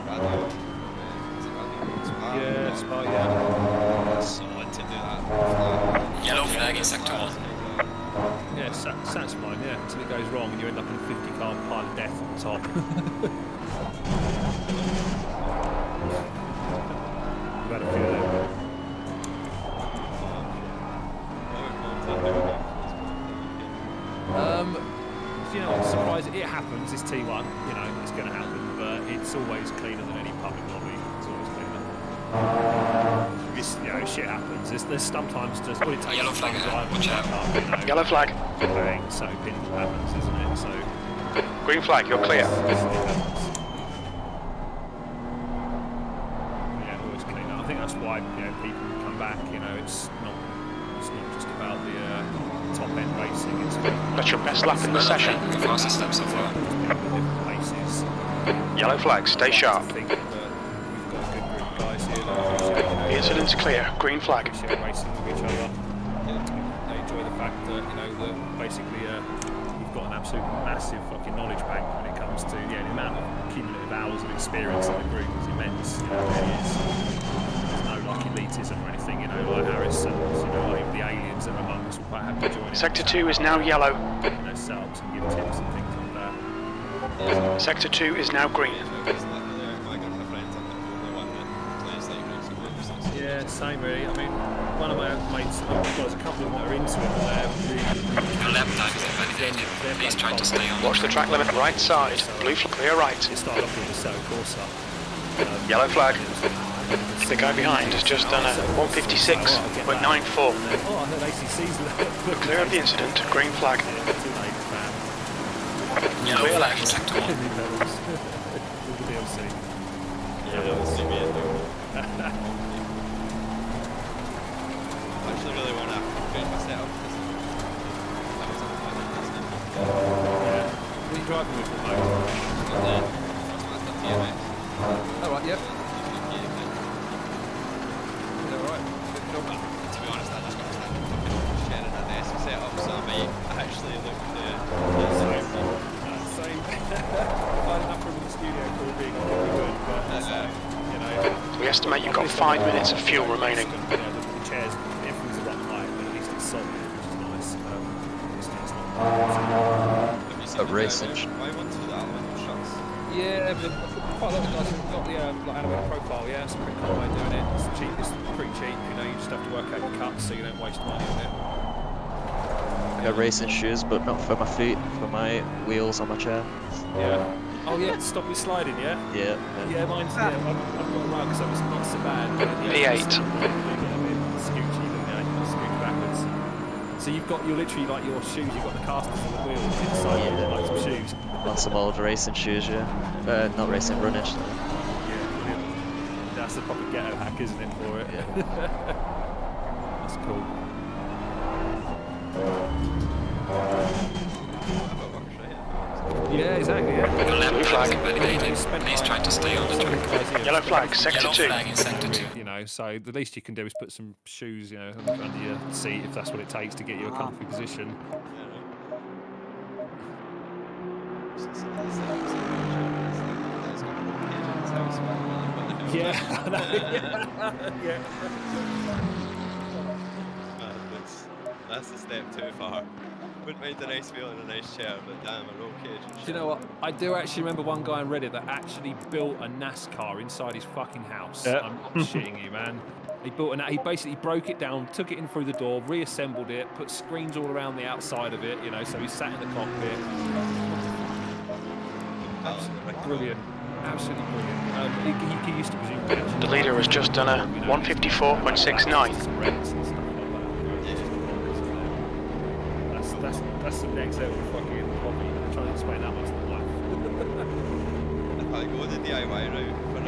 E: yeah, Spa, yeah.
H: Someone to do that.
J: Yellow flag in sector 1.
E: Yeah, Sat's fine, yeah, until it goes wrong and you end up in a 50-car pile of death on the top. We've had a few of them. You know, I'm surprised it happens, it's T1, you know, it's going to happen, but it's always cleaner than any public lobby, it's always cleaner. You know, shit happens, there's sometimes just, all it takes
J: yellow
E: is
J: flag,
E: watch out. You know,
I: Yellow flag.
E: Bang, so pins happens, isn't it, so...
I: Green flag, you're clear.
E: Yeah, always cleaner. I think that's why, you know, people come back, you know, it's not just about the top end racing, it's
I: That's your best lap in the session.
J: The fastest step so far.
E: different paces.
I: Yellow flag, stay sharp.
E: I think that we've got a good group of guys here that appreciate, you know,
I: The incident's clear. Green flag.
E: appreciate racing with each other. They enjoy the fact that, you know, that basically we've got an absolute massive fucking knowledge bank when it comes to, the amount of cumulative hours of experience in the group is immense, you know, it really is. There's no like elitism or anything, you know, like Aris and, you know, like the aliens that are among us will quite happy to join in.
I: Sector 2 is now yellow.
E: You know, setups and give tips and things like that.
I: Sector 2 is now green.
E: Yeah, same really. I mean, one of my mates, well, there's a couple of them that are into it, but they're really...
J: Your lap time is invalidated. Please try to stay on.
I: Watch the track limit right side. Blue flag, clear right.
E: It started off with a Seto Corsa.
I: Yellow flag. The guy behind has just done a 156.94.
E: Oh, I heard ACC's
I: Clear of the incident. Green flag.
J: Yellow
I: Clear
J: flag in
I: left.
J: sector 1.
H: I actually really want to upgrade my setup because
E: What are you driving with at the moment? Oh, right, yep. Alright, good job.
H: To be honest, I just got to start sharing an S setup, so I might actually look to
E: Same. If I had enough room in the studio for a rig, I would, but you know...
I: We estimate you've got 5 minutes of fuel remaining.
E: You know, the chairs, everything's a lot higher, but at least it's solid, which is nice. It's not...
H: a racing. Why want to do that with shots?
E: Yeah, but quite a lot of guys have got the like animated profile, yeah, it's a pretty cool way of doing it. It's cheap, it's pretty cheap, you know, you just have to work out your cuts so you don't waste money on it.
L: got racing shoes, but not for my feet, for my wheels on my chair.
E: Yeah. Oh yeah, to stop me sliding, yeah?
L: Yeah.
E: Yeah, mine's, yeah, I've got a rug, so it's not so bad.
I: V8.
E: Scoochy, you know, scooch backwards. So you're literally like your shoes, you've got the casters on the wheel inside like some shoes.
L: On some old racing shoes, yeah. Not racing, running.
E: Yeah, brilliant. That's the proper ghetto hack, isn't it, for it?
L: Yeah.
E: That's cool. Yeah, exactly, yeah.
J: Blue flag. Please try to stay on the track.
I: Yellow flag, sector 2.
J: Flag in sector 2.
E: You know, so the least you can do is put some shoes, you know, under your seat if that's what it takes to get you a comfy position. Yeah, yeah.
H: That's a step too far. Wouldn't mind a nice wheel and a nice chair, but damn, a roll cage.
E: Do you know what? I do actually remember one guy on Reddit that actually built a NASCAR inside his fucking house.
K: Yeah.
E: I'm not shitting you, man. He basically broke it down, took it in through the door, reassembled it, put screens all around the outside of it, you know, so he sat in the cockpit. Absolutely brilliant. Absolutely brilliant. He used to presume
I: The leader has just done a 154.69.
E: That's the next level fucking hobby. I'm trying to explain that much to life.
H: If I go the DIY route for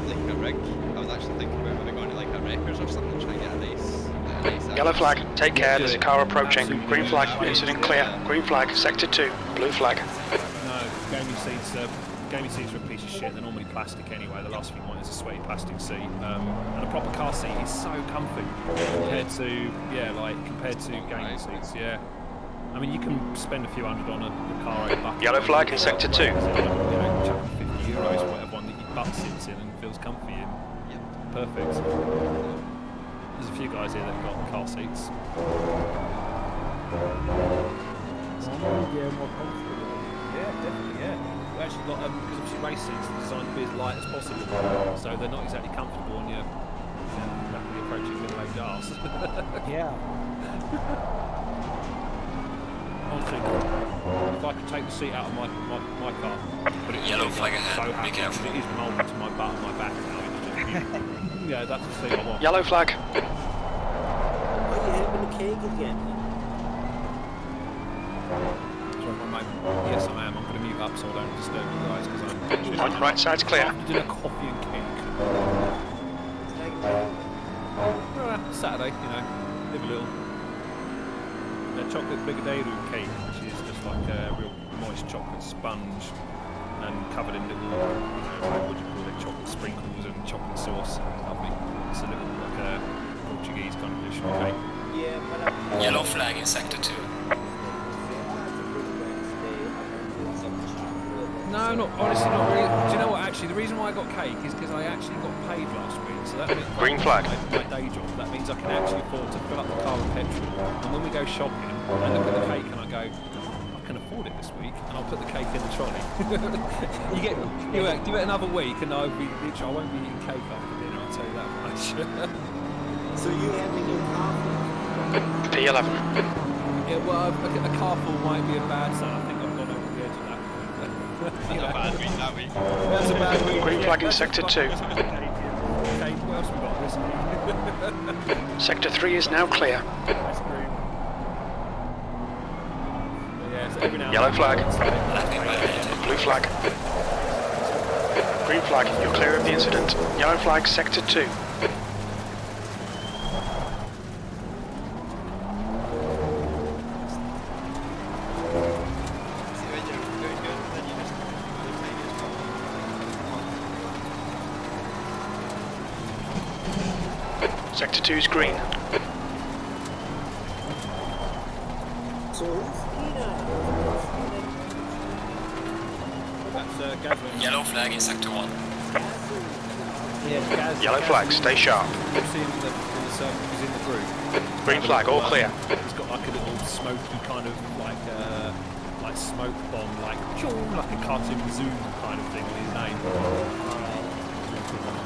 H: like a rig, I was actually thinking about maybe going to like a Wreckers or something, try and get a nice
I: Yellow flag, take care, there's a car approaching. Green flag, incident clear. Green flag, sector 2. Blue flag.
E: No, gaming seats are a piece of shit. They're normally plastic anyway. The last thing you want is a sweaty plastic seat. And a proper car seat is so comfy compared to gaming seats. Yeah. I mean, you can spend a few hundred on a Recaro bucket.
I: Yellow flag in sector 2.
E: You know, chuck €50 or whatever one that your butt sits in and feels comfy in. Perfect. There's a few guys here that have got car seats.
G: Yeah, more comfortable.
E: Yeah, definitely, yeah. We actually got, because obviously race seats are designed to be as light as possible, so they're not exactly comfortable on your rapidly approaching middle-aged arse.
G: Yeah.
E: Honestly, if I could take the seat out of my car, put it
J: Yellow flag ahead,
E: so
J: be
E: happy,
J: careful.
E: it is molded to my butt and my back now. It's just, yeah, that's the seat I want.
I: Yellow flag.
F: Oh, you're having a cake again.
E: Sorry, my mate. Yes, I am. I'm going to mute up so I don't disturb you guys because I'm
I: On right side's clear.
E: after dinner coffee and cake. Saturday, you know, live a little. Chocolate brigadeiro cake, which is just like a real moist chocolate sponge and covered in little, what do you call it, chocolate sprinkles and chocolate sauce. Lovely. It's a little like a Portuguese kind of dish of cake.
J: Yellow flag in sector 2.
E: No, not honestly, not really. Do you know what? Actually, the reason why I got cake is because I actually got paid last week. So that means
I: Green flag.
E: My day job. That means I can actually afford to fill up the car with petrol. And when we go shopping, I look at the cake and I go, I can afford it this week, and I'll put the cake in the trolley. you get another week, and I won't be eating cake after dinner. I'll tell you that much.
F: So you having your car?
I: P11.
E: Yeah, well, a car full might be a bad sign. I think I've gone over the edge of that.
H: That's a bad week that week.
E: That's a bad week.
I: Green flag in sector 2.
E: Okay, what else we got this week?
I: Sector 3 is now clear.
E: That's green. Yeah, so every now and
I: Yellow
E: then-
I: flag. Blue flag. Green flag, you're clear of the incident. Yellow flag, sector 2. Sector 2 is green.
F: So who's
E: That's Gavin.
J: Yellow flag in sector 1.
E: Yeah, Gaz,
I: Yellow flag, stay sharp.
E: You'll see him in the circle, he's in the group.
I: Green flag, all clear.
E: He's got like a little smoky kind of like smoke bomb, like a cartoon zoom kind of thing with his name. Emoji kind of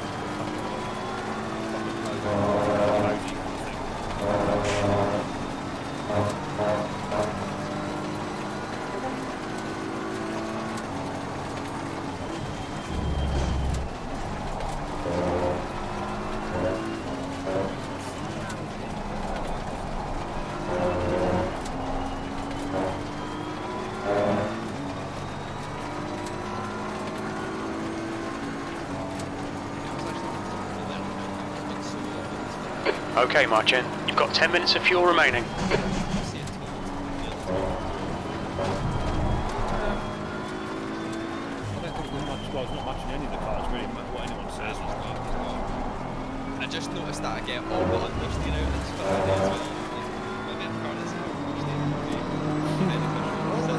E: thing.
I: Okay, Marcin, you've got 10 minutes of fuel remaining.
E: I don't think there's much, well, there's not much in any of the cars really, no matter what anyone says.
H: I just noticed that I get all the understeer out and stuff like that as well. My main car is understeer.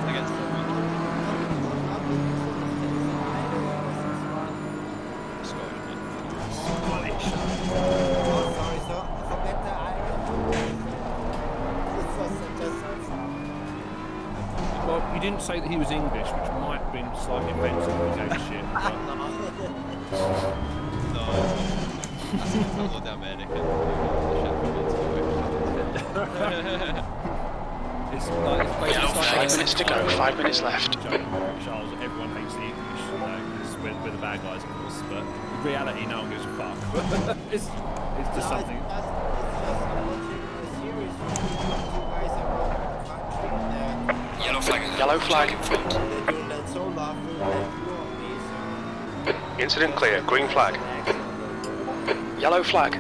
H: Against the
E: Well, you didn't say that he was English, which might have been slightly offensive if he gave a shit. But...
H: No, I see it's all the American.
E: It's like, it's basically
I: 5 minutes to go, 5 minutes left.
E: Charles, everyone hates the English, you know, because we're the bad guys, of course, but in reality, no one gives a fuck. it's just something.
J: Yellow flag.
I: Yellow flag. Incident clear, green flag. Yellow flag.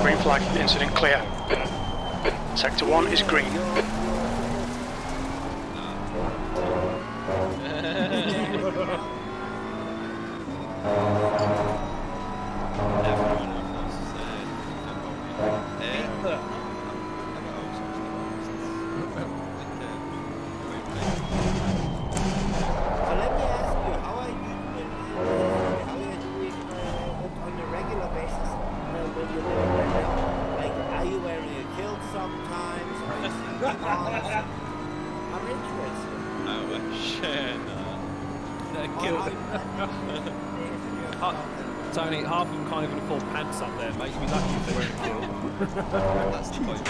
I: Green flag, incident clear. Sector 1 is green.
E: Tony, half of them can't even afford pants up there, mate. You'd be lucky if they weren't killed.
H: That's the point.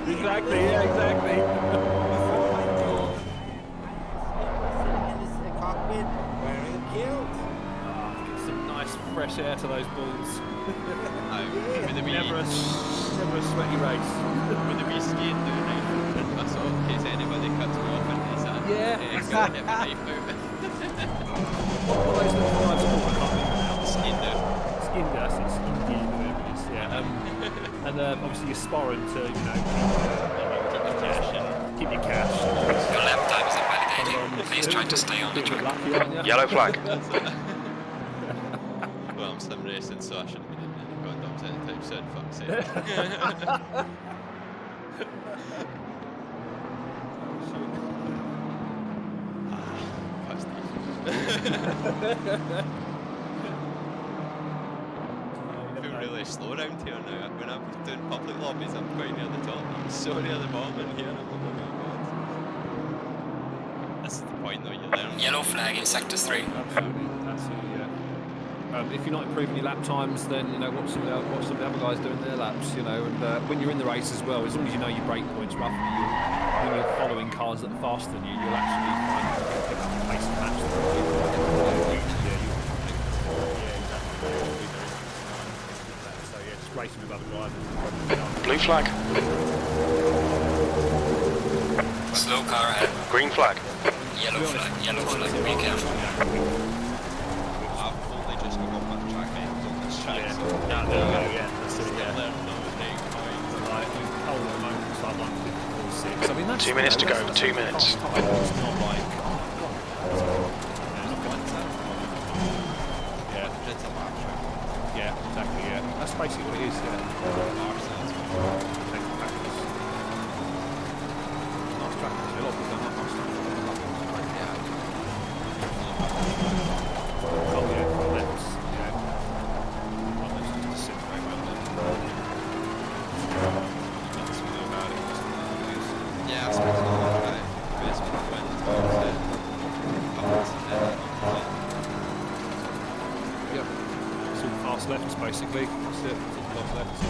E: Exactly, yeah, exactly. Get some nice fresh air to those balls. Never a sweaty race.
H: With the wee skiing down right, that's all in case anybody cuts me off and he's
E: yeah,
H: gotta get my knife out.
E: What are those little knives called? I can't remember now.
H: Skinder.
E: Skinder, that's it, Skinder, whatever it is, yeah. And obviously you're sporring to, you know, keep your cash.
J: Your lap time is invalidated. Please try to stay on the track.
I: Yellow flag.
H: Well, I'm sim racing, so I shouldn't be doing any condoms anytime soon, fuck's sake. I feel really slow around here now. When I'm doing public lobbies, I'm quite near the top. I'm so near the bottom in here. I'm like, oh my god. This is the point though, you learn.
J: Yellow flag in sector 3.
E: Absolutely, yeah. If you're not improving your lap times, then you know what some of the other guys doing their laps, you know. And when you're in the race as well, as long as you know your brake points roughly, when you're following cars that are faster than you, you'll actually find pick up the pace and match them. So yeah, just racing with other drivers.
I: Blue flag.
J: Slow car ahead.
I: Green flag.
J: Yellow flag, be careful.
H: I've only just got on my track names on this track, so
E: there you go, yeah, that's it, yeah. Like, we've told at the moment it's like 154.6. I mean, that's
I: 2 minutes to go, 2 minutes.
E: It's not like...
H: yeah, it's a lap track.
E: Yeah, exactly, yeah. That's basically what it is, yeah. Nice track, actually. A lot of people don't like nice track. Oh yeah, lefts, yeah. Well, that's just a sit very well there. Nothing to do about it, just
H: yeah, I suppose it's all right. Basement went
E: yep. It's all fast lefts basically. That's it. It's all fast lefts.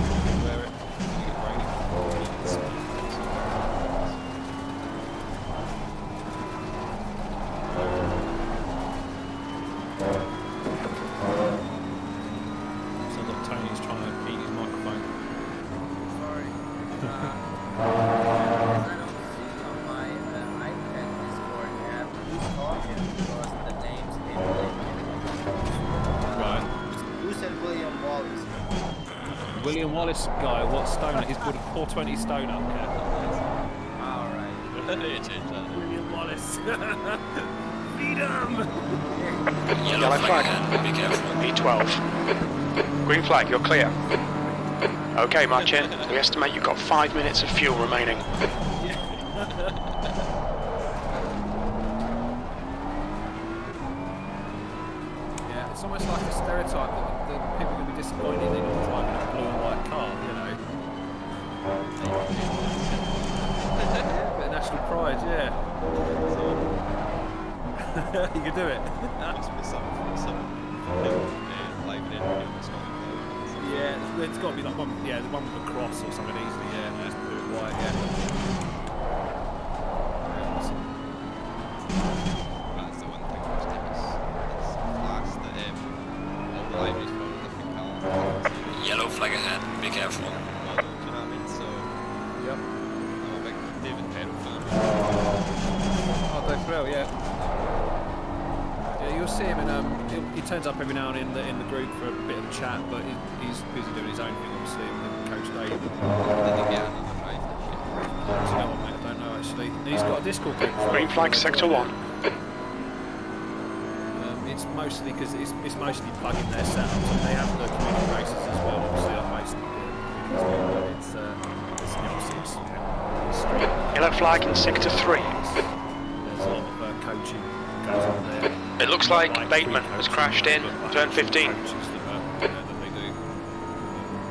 E: Wear it. You get brainy. Sounds like Tony's trying to eat his microphone.
F: Sorry. I don't see on my iPad Discord app who's talking because the names came late.
E: Right.
F: Bruce and William Wallace.
E: William Wallace guy, what stoner? He's called a 420 stoner. Yeah.
H: Alright.
E: William Wallace. Freedom!
I: Yellow flag.
J: Be careful.
I: E12. Green flag, you're clear. Okay, march in. We estimate you've got 5 minutes of fuel remaining.
E: Yeah, it's almost like a stereotype that people are going to be disappointed in driving a blue and white car, you know. Bit of national pride, yeah. You can do it.
H: Must be some live in
E: Yeah, it's got to be like one, the one with a cross or something easily, yeah. Just blue and white, yeah.
H: That's the one thing which takes class that all the libraries from different colours.
J: Yellow flag ahead. Be careful.
H: Model, do you know what I mean? So,
E: yep.
H: I'm a big David Perel fan.
E: Oh, Dave Perel, yeah. Yeah, you'll see him in he turns up every now and in the group for a bit of a chat, but he's busy doing his own thing, obviously, with Coach Dave.
H: Did he get another drive?
E: Do you know what, mate? I don't know actually. And he's got a Discord group.
I: Green flag, sector 1.
E: It's mostly because it's mostly plugging their setups, and they have the community races as well. Obviously, on most it's
I: Yellow flag in sector 3.
E: There's a lot of coaching goes on there.
I: It looks like Bateman has crashed in, turn 15.
E: That they do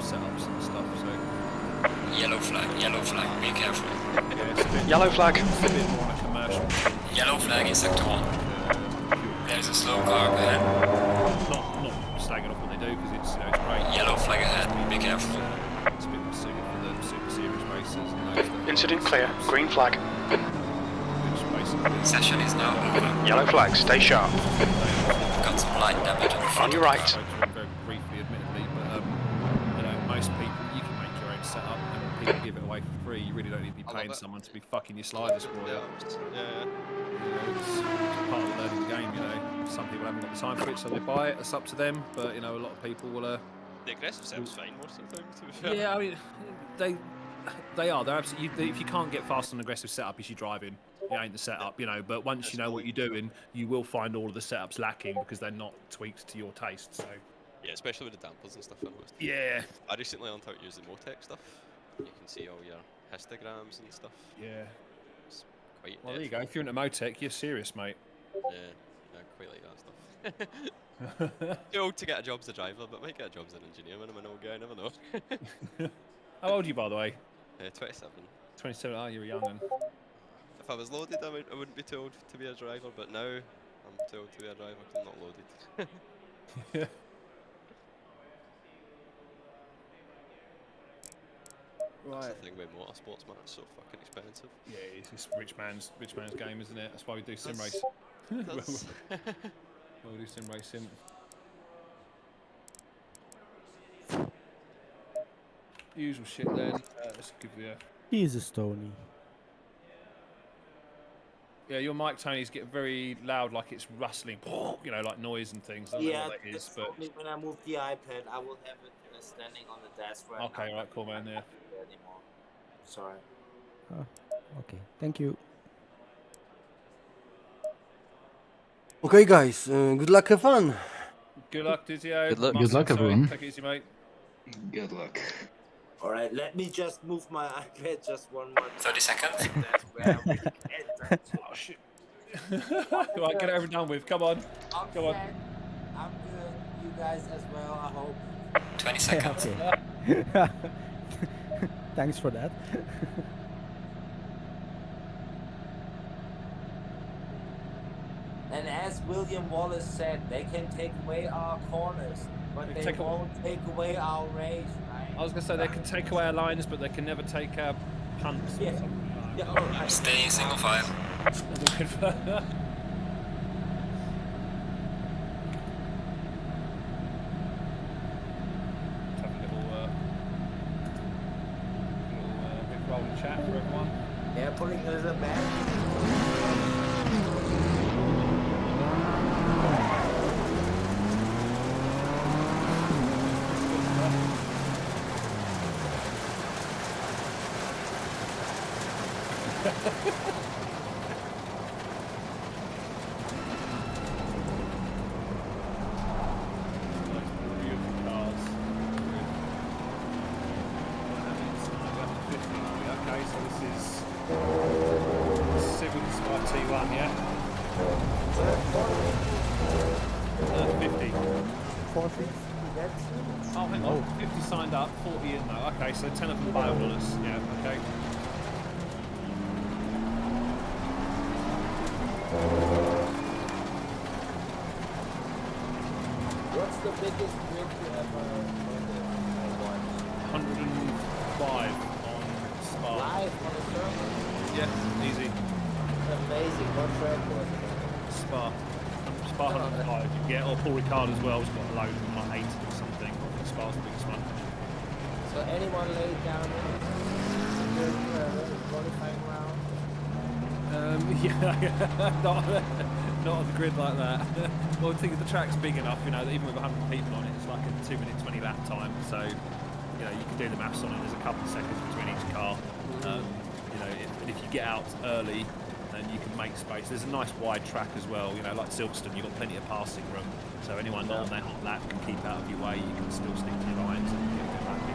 E: setups and stuff. So
J: Yellow flag. Be careful.
E: yeah, it's a bit,
I: Yellow flag.
E: It's a bit more on a commercial.
J: Yellow flag in sector 1. There's a slow car ahead.
E: Not slagging off what they do because it's it's great.
J: Yellow flag ahead. Be careful.
E: It's a bit more suited for the super series races and those that
I: Incident clear, green flag.
E: which basically
J: Session is now over.
I: Yellow flag, stay sharp.
J: Got some light damage on the
I: On
J: front.
I: your right.
E: very briefly, admittedly, but most people you can make your own setup and people give it away for free. You really don't need to be paying someone to be fucking your sliders for you.
H: Yeah.
E: It's part of learning the game, you know. Some people haven't got the time for it, so they buy it. It's up to them, but a lot of people will.
H: The aggressive setup's fine most of the time, to be fair.
E: Yeah, I mean, they are. They're absolutely. If you can't get fast and aggressive setup as you're driving, it ain't the setup, But once you know what you're doing, you will find all of the setups lacking because they're not tweaked to your taste. So.
H: Yeah, especially with the dampers and stuff.
E: Yeah.
H: I recently learned how to use the Motec stuff. You can see all your histograms and stuff.
E: Yeah.
H: It's quite.
E: Well, there you go. If you're into Motec, you're serious, mate.
H: Yeah, I quite like that stuff. Too old to get a job as a driver, but might get a job as an engineer when I'm an old guy. I never know.
E: How old are you, by the way?
H: 27.
E: 27. Oh, you're young then.
H: If I was loaded, I wouldn't be too old to be a driver, but now I'm too old to be a driver because I'm not loaded.
E: Yeah.
H: Right. That's the thing with motorsports, man. It's so fucking expensive.
E: Yeah, it's just rich man's game, isn't it? That's why we do sim race. We'll do sim racing. Usual shit then. Let's give you a...
G: He's a Stony.
E: Yeah, your mic, Tony's getting very loud, like it's rustling, like noise and things. I don't know what that is, but...
F: only when I move the iPad, I will have it standing on the desk right
E: Okay, right, cool, man, yeah.
F: Anymore. Sorry.
G: Oh, okay, thank you.
M: Okay, guys, good luck, have fun.
E: Good luck, Dizio.
N: Good luck, everyone.
E: Take it easy, mate.
N: Good luck.
F: All right, let me just move my iPad just one more time.
J: 30 seconds.
E: Oh, shit. Right, get it over and done with. Come on. Come on.
F: I'm good. You guys as well, I hope.
J: 20 seconds.
G: Okay. Thanks for that.
F: And as William Wallace said, they can take away our corners, but they won't take away our race, right?
E: I was going to say they can take away our lines, but they can never take our punts.
F: Yeah. Yeah, all right.
J: Stay in single file.
E: Rolling chat for everyone.
F: Yeah, putting it as a back.
E: Beautiful cars. Okay, so this is 7 Smart T1, yeah? 50.
G: 40.
E: Oh, hang on. 50 signed up, 40 in though. Okay, so 10 of them bailed on us. Yeah, okay.
O: What's the biggest grid you ever watched?
E: 105 on Spa.
O: Live on the server?
E: Yeah, easy.
O: Amazing. What track was it?
E: Spa. Spa 105. You can get, or Paul Ricard as well has got a load of them, like 80 or something. I think Spa's the biggest one.
O: So anyone laid down in the qualifying round?
E: Yeah, not on the grid like that. Well, I think the track's big enough, you know, that even with 100 people on it, it's like a 2-minute 20 lap time. So, you know, you can do the maths on it. There's a couple of seconds between each car. You know, if you get out early, then you can make space. There's a nice wide track as well. You know, like Silverstone, you've got plenty of passing room. So anyone not on their hot lap can keep out of your way. You can still stick to your lines and get a bit rapid.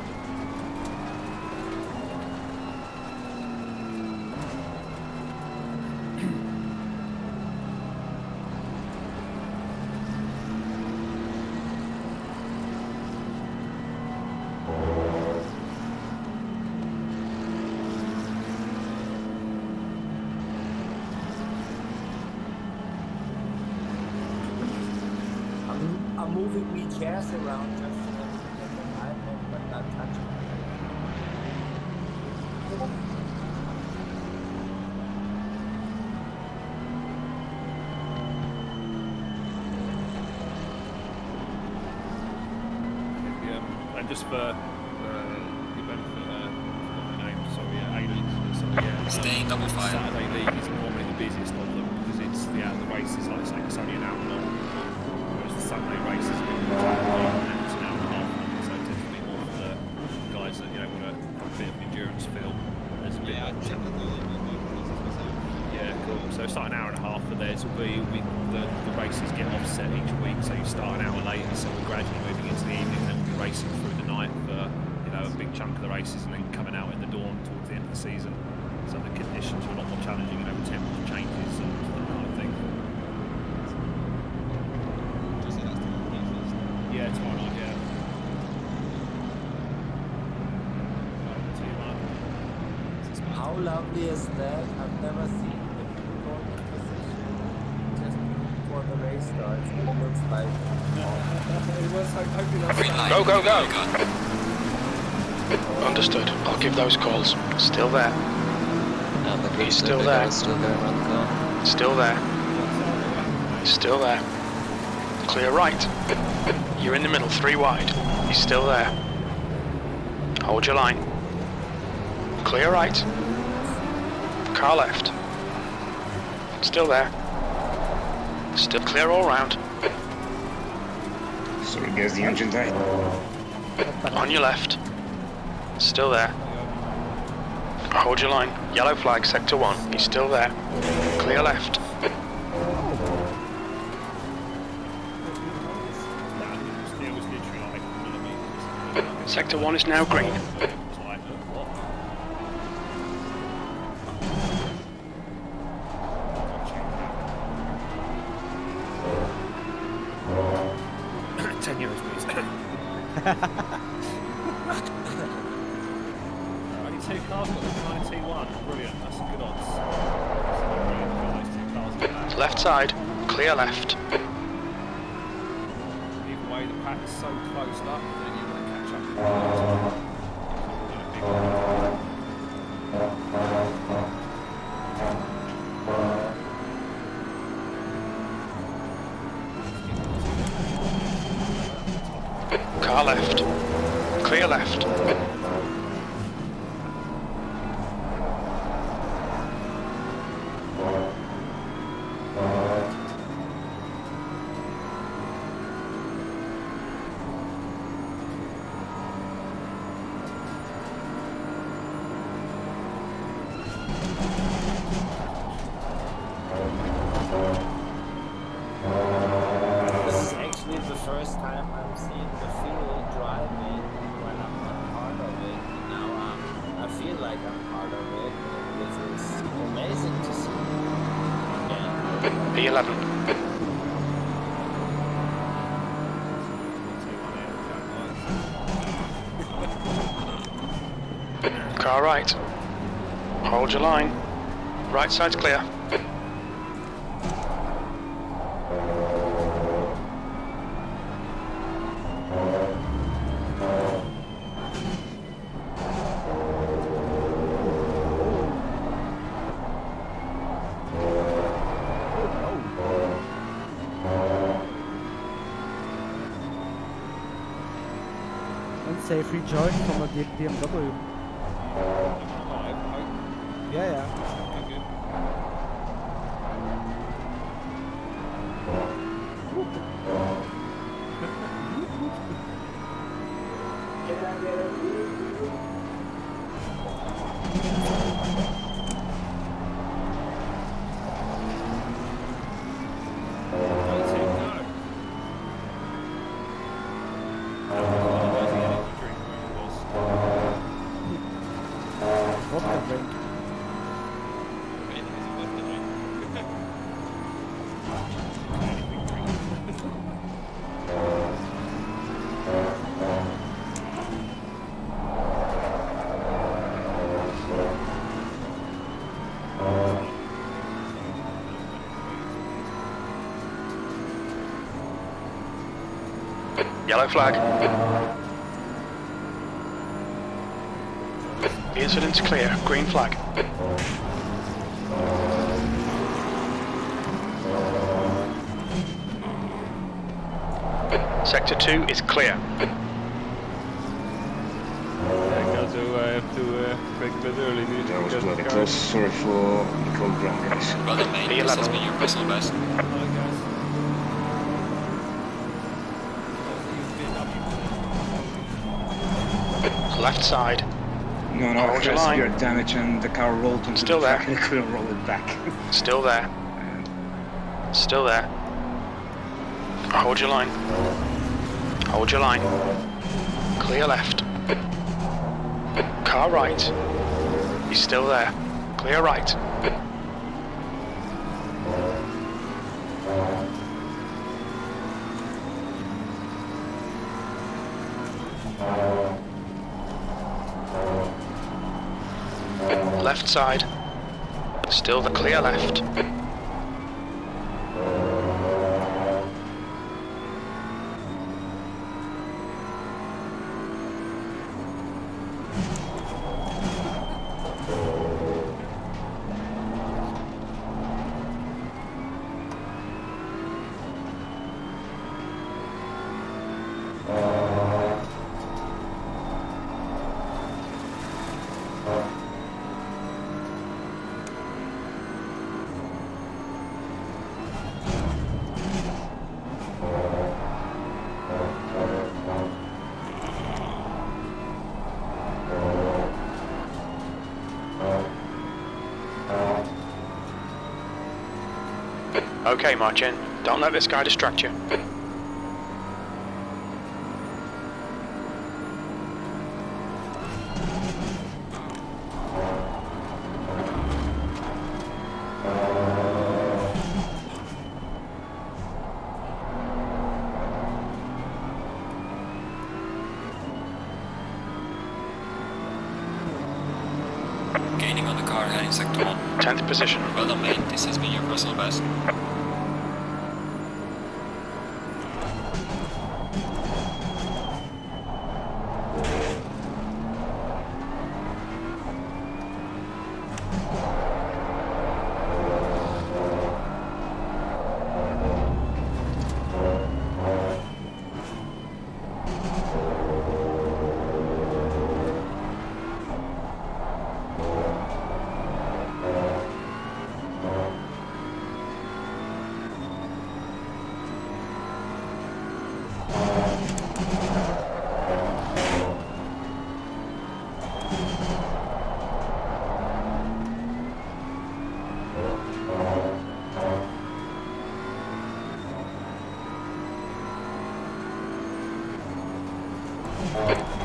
O: I'm moving me chairs around just so that we get the iPad but not touching it.
E: And just for your benefit, my name, sorry, Aidan. Sorry, yeah.
J: Staying double file.
E: Saturday League is normally the busiest of them because it's the races, like I say, it's only an hour long. Whereas the Sunday races are going to be and it's an hour and a half long, so it tends to be more for the guys that, you know, want to have a bit of an endurance feel. There's a bit yeah, cool. So it's like an hour and a half for theirs. The races get offset each week, so you start an hour later, so we're gradually moving into the evening, then we'll be racing through the night for, you know, a big chunk of the races, and then coming out in the dawn towards the end of the season. So the conditions are a lot more challenging, you know, with temperature changes and that kind of thing. Yeah, tomorrow night, yeah.
O: How lovely is that? I've never seen the people going in position just before the race starts. It looks like
I: Go, go, go! Understood. I'll give those calls. Still there. He's still there.
L: Still going around the car.
I: Still there. Still there. Clear right. You're in the middle, 3 wide. He's still there. Hold your line. Clear right. Car left. Still there. Still clear all round.
N: So he gets the engine tight.
I: On your left. Still there. Hold your line. Yellow flag, sector 1. He's still there. Clear left. Sector 1 is now green.
E: €10, please. Only 2 cars got the 91. Brilliant, that's some good odds.
I: Left side, clear left.
E: Either way, the pack is so closed up that you're going to catch up.
I: Car left. Clear left. P11. Car right. Hold your line. Right side's clear.
G: Unsafe rejoin from a BMW. Yeah. Vodka drink.
I: Yellow flag. The incident's clear. Green flag. Sector 2 is clear.
K: So I have to break a bit early.
N: That was bloody close. Sorry for the cold ground, guys.
J: Well done, mate. This has been your personal best.
I: Left side.
N: No,
I: Hold your
N: first
I: line.
N: gear damage and the car rolled into
I: Still
N: the
I: there.
N: track and I couldn't roll it back.
I: Still there. Still there. Hold your line. Hold your line. Clear left. Car right. He's still there. Clear right. Left side. Still the clear left. Okay, march in. Don't let this guy distract you.
J: Gaining on the car, heading sector 1.
I: 10th position.
J: Well done, mate. This has been your personal best.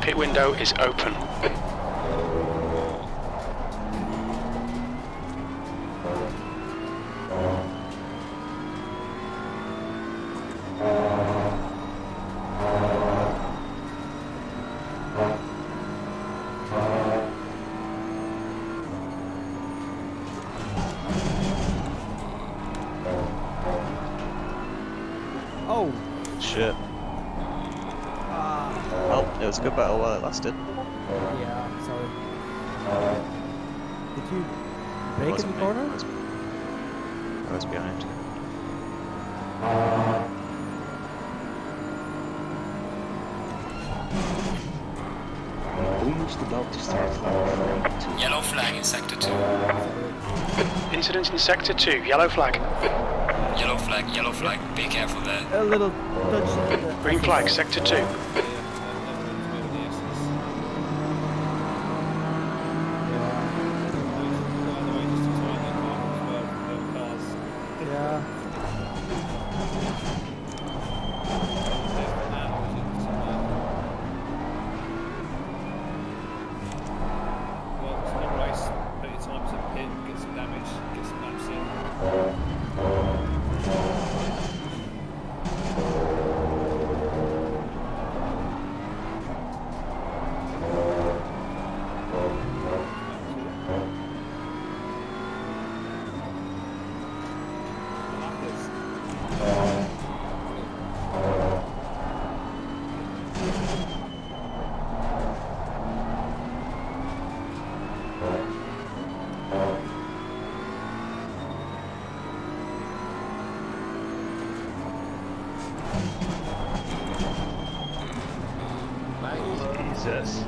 J: Pit window is open.
G: Oh!
L: Shit. Well, it was a good battle while it lasted.
G: Yeah, sorry. Did you break in
L: Wasn't
G: the
L: me.
G: corner?
L: I was behind.
N: We're just about to start flying.
J: Yellow flag in sector 2.
I: Incident in sector 2, yellow flag.
J: Yellow flag, be careful there.
G: A little touch.
I: Green flag, sector 2.
G: Yeah.
E: Well, it's not a race. Plenty of time to pit, get some damage, get some laps in.
K: Jesus.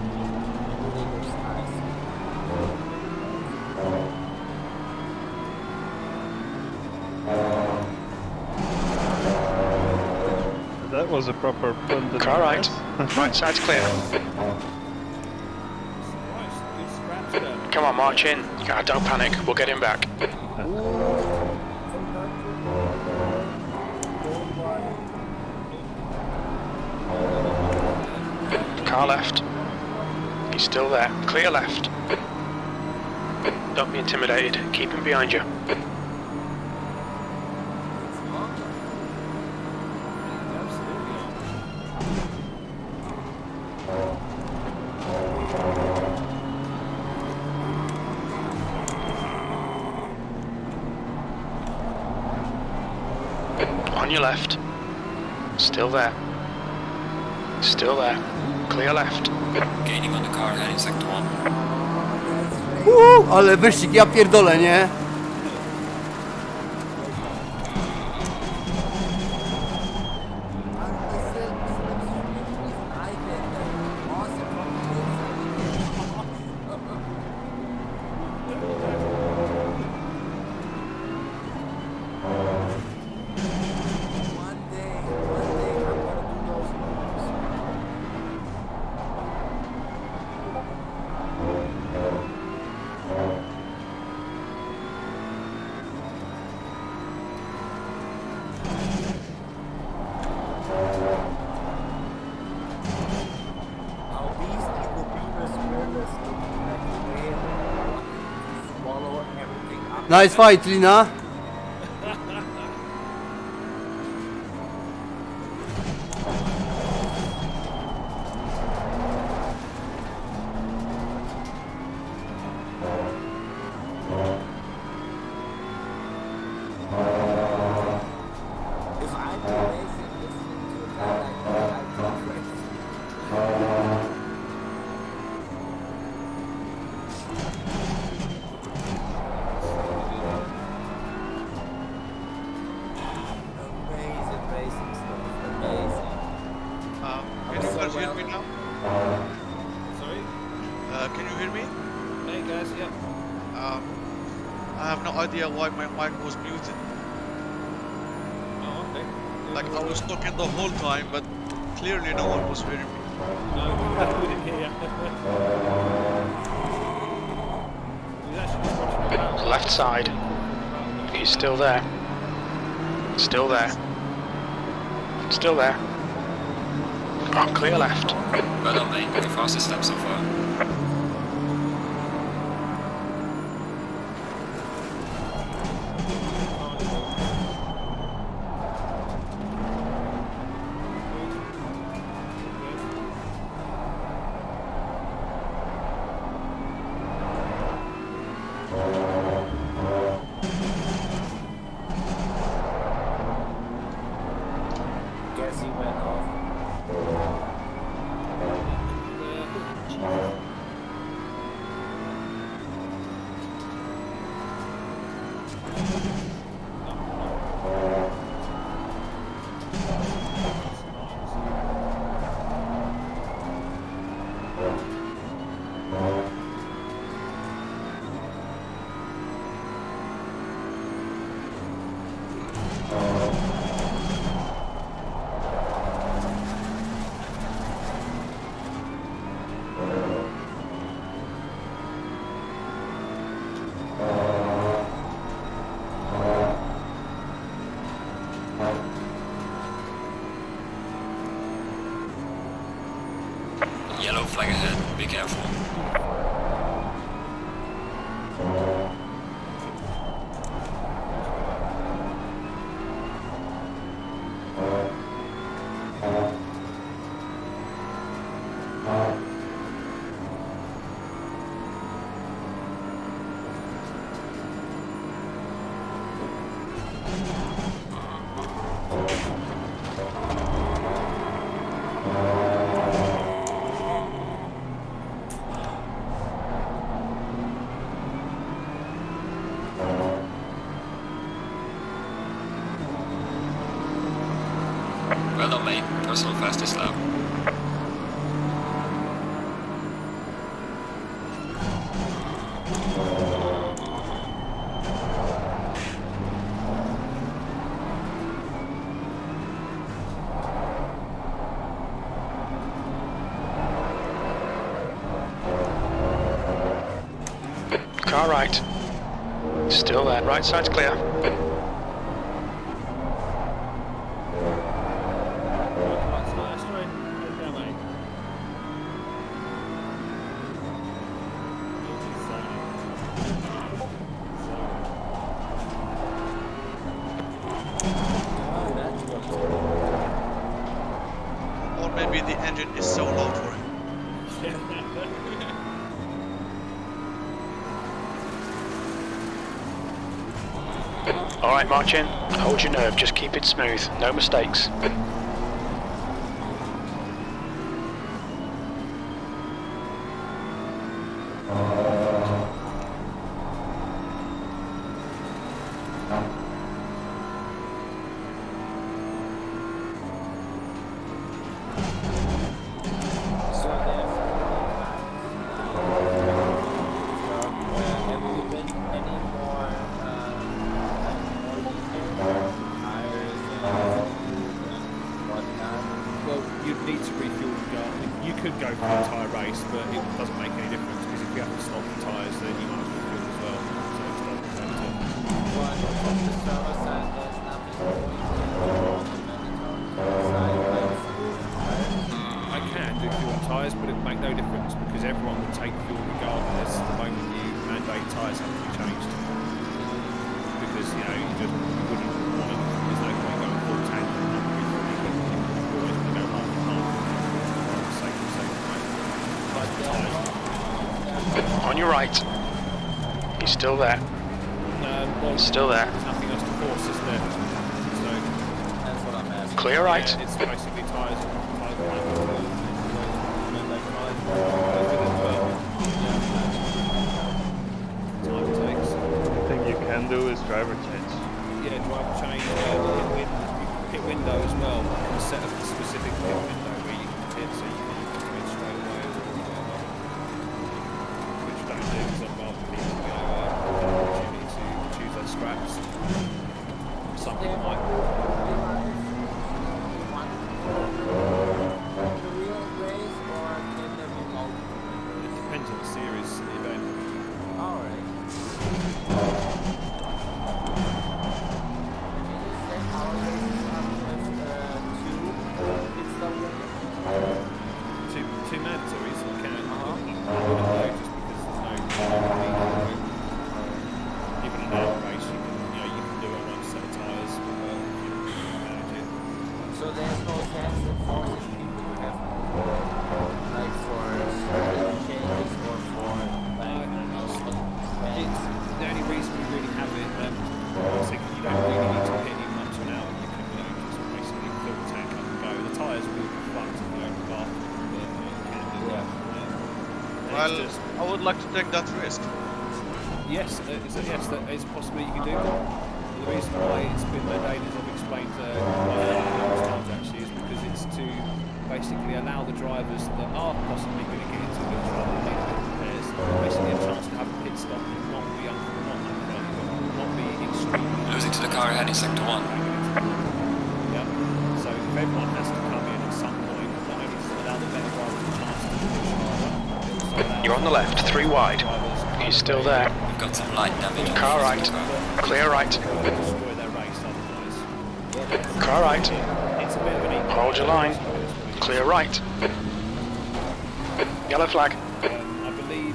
K: That was a proper punt.
I: Car right. Right side's clear. Come on, march in. Don't panic, we'll get him back. Car left. He's still there. Clear left. Don't be intimidated. Keep him behind you. On your left. Still there. Still there. Clear left.
J: Gaining on the car, heading sector 1.
M: Ale wyścig, ja pierdolę, nie? Nice fight, Lina.
P: Can you guys hear me now?
E: Sorry?
P: Can you hear me?
E: Hey guys, yep.
P: I have no idea why my mic was muted.
E: Oh, okay.
P: Like I was talking the whole time, but clearly no one was hearing me.
E: No, we didn't hear you.
I: Left side. He's still there. Still there. Still there. Oh, clear left.
J: Well done, mate. The fastest lap so far. Yellow flag ahead, be careful. Well done, mate. Personal fastest lap.
I: Car right. Still there. Right side's clear.
P: Or maybe the engine is so loud for him.
I: Alright, march in. Hold your nerve, just keep it smooth. No mistakes.
E: Well, you'd need to refuel the car. You could go for the tyre race, but it doesn't make any difference because if you have to stop for tyres, then you might as well fuel as well. So it's not I can do fuel and tyres, but it would make no difference because everyone would take fuel regardless the moment you mandate tyres have to be changed. Because, you know, you wouldn't want to, there's no point going full tank and not refueling. You're always going to go half and half for the sake of tyres.
I: On your right. He's still there.
E: Well,
I: He's still there.
E: There's nothing else to force, is there? So,
O: That's what I'm asking.
I: Clear right.
E: Yeah, it's basically tyres.
K: The thing you can do is driver change.
E: Yeah, driver change, hit window as well. You can set up a specific hit window where you can hit so you can come in straight away or whatever. Which don't do because I'd rather people go opportunity to choose their scraps. Some people might. It depends on the series of the event.
O: Alright.
E: Two mandatories, I can. I wouldn't know just because there's no even an hour race, you can do it on one set of tyres if you manage it.
O: So there's no chance of forcing people to have like for changes or for
E: It's the only reason we really have it. Obviously, you don't really need to hit any much an hour. You can just basically fill the tank up and go. The tyres will be fucked if you don't look after them, but you can do that.
P: Well, I would like to take that risk.
E: Yes, yes, that is possibly you can do that. The reason why it's been mandated, as I've explained quite a few times actually, is because it's to basically allow the drivers that are possibly going to get into the trouble and need a bit of repairs, basically a chance to have a pit stop and not be extremely...
J: Losing to the car ahead in sector 1.
E: Yeah, so if everyone has to come in at some point, not only does it allow the better drivers a chance to finish harder,
I: You're on the left, 3 wide. He's still there.
J: We've got some light damage.
I: Car right. Clear right.
E: destroy their race otherwise.
I: Car right.
E: It's a bit of an equal.
I: Hold your line. Clear right. Yellow flag.
E: I believe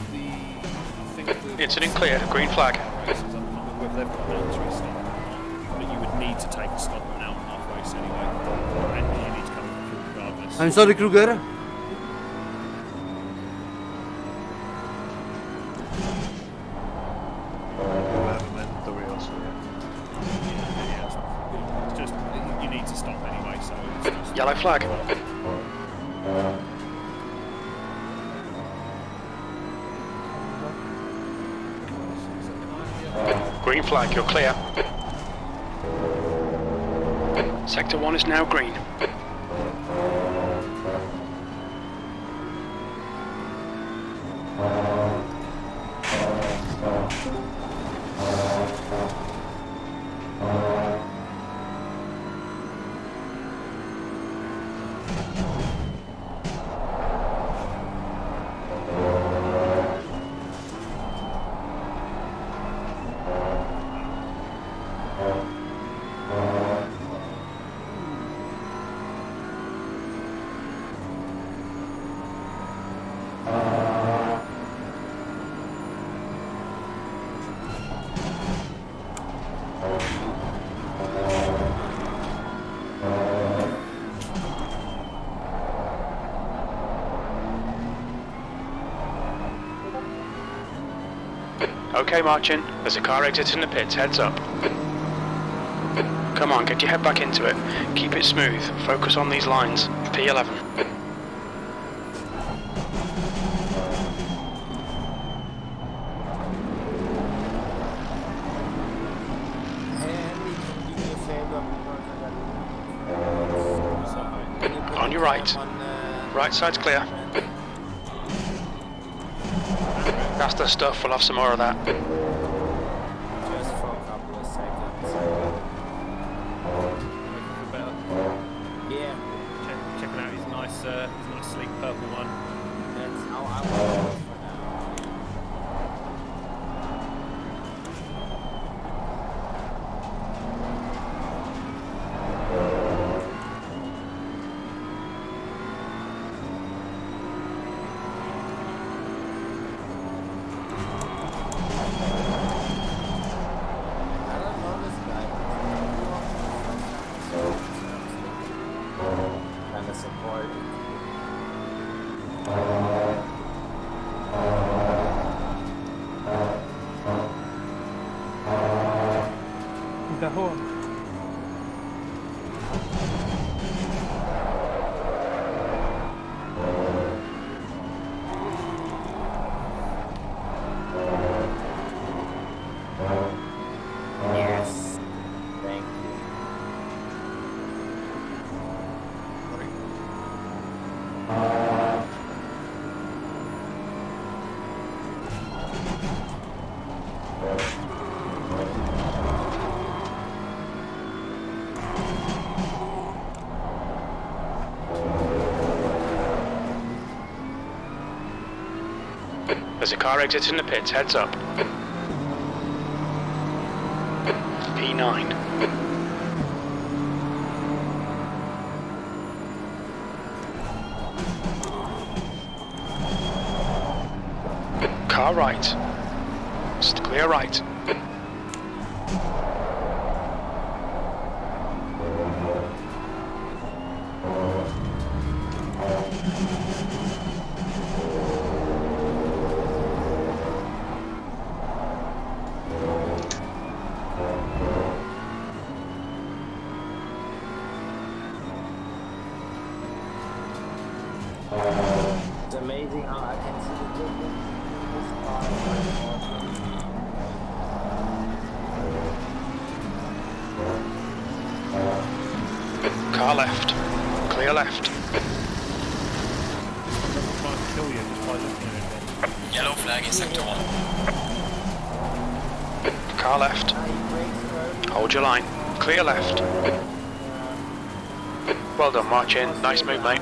I: It's an clear. Green flag.
E: Whether they've got mandatory stop or not, but you would need to take a stop now half race anyway, and you need to come through regardless.
M: I'm sorry, Kruger.
E: It's just you need to stop anyway, so it's just...
I: Yellow flag. Green flag, you're clear. Sector 1 is now green. Okay, Marchin. There's a car exiting the pits. Heads up. Come on, get your head back into it. Keep it smooth. Focus on these lines. P11. On your right. Right side's clear. That's the stuff, we'll have some more of that.
O: Just for a couple of seconds. Yeah.
E: Checking out his nice sleek purple one.
O: That's how I want it for now. Yes. Thank you.
I: There's a car exiting the pits. Heads up. P9. Car right. Clear right.
O: It's amazing how I can see the difference in this car.
I: Car left. Clear left.
E: This one doesn't try to kill you just by looking at it.
J: Yellow flag in sector 1.
I: Car left. Hold your line. Clear left. Well done, march in. Nice move, mate.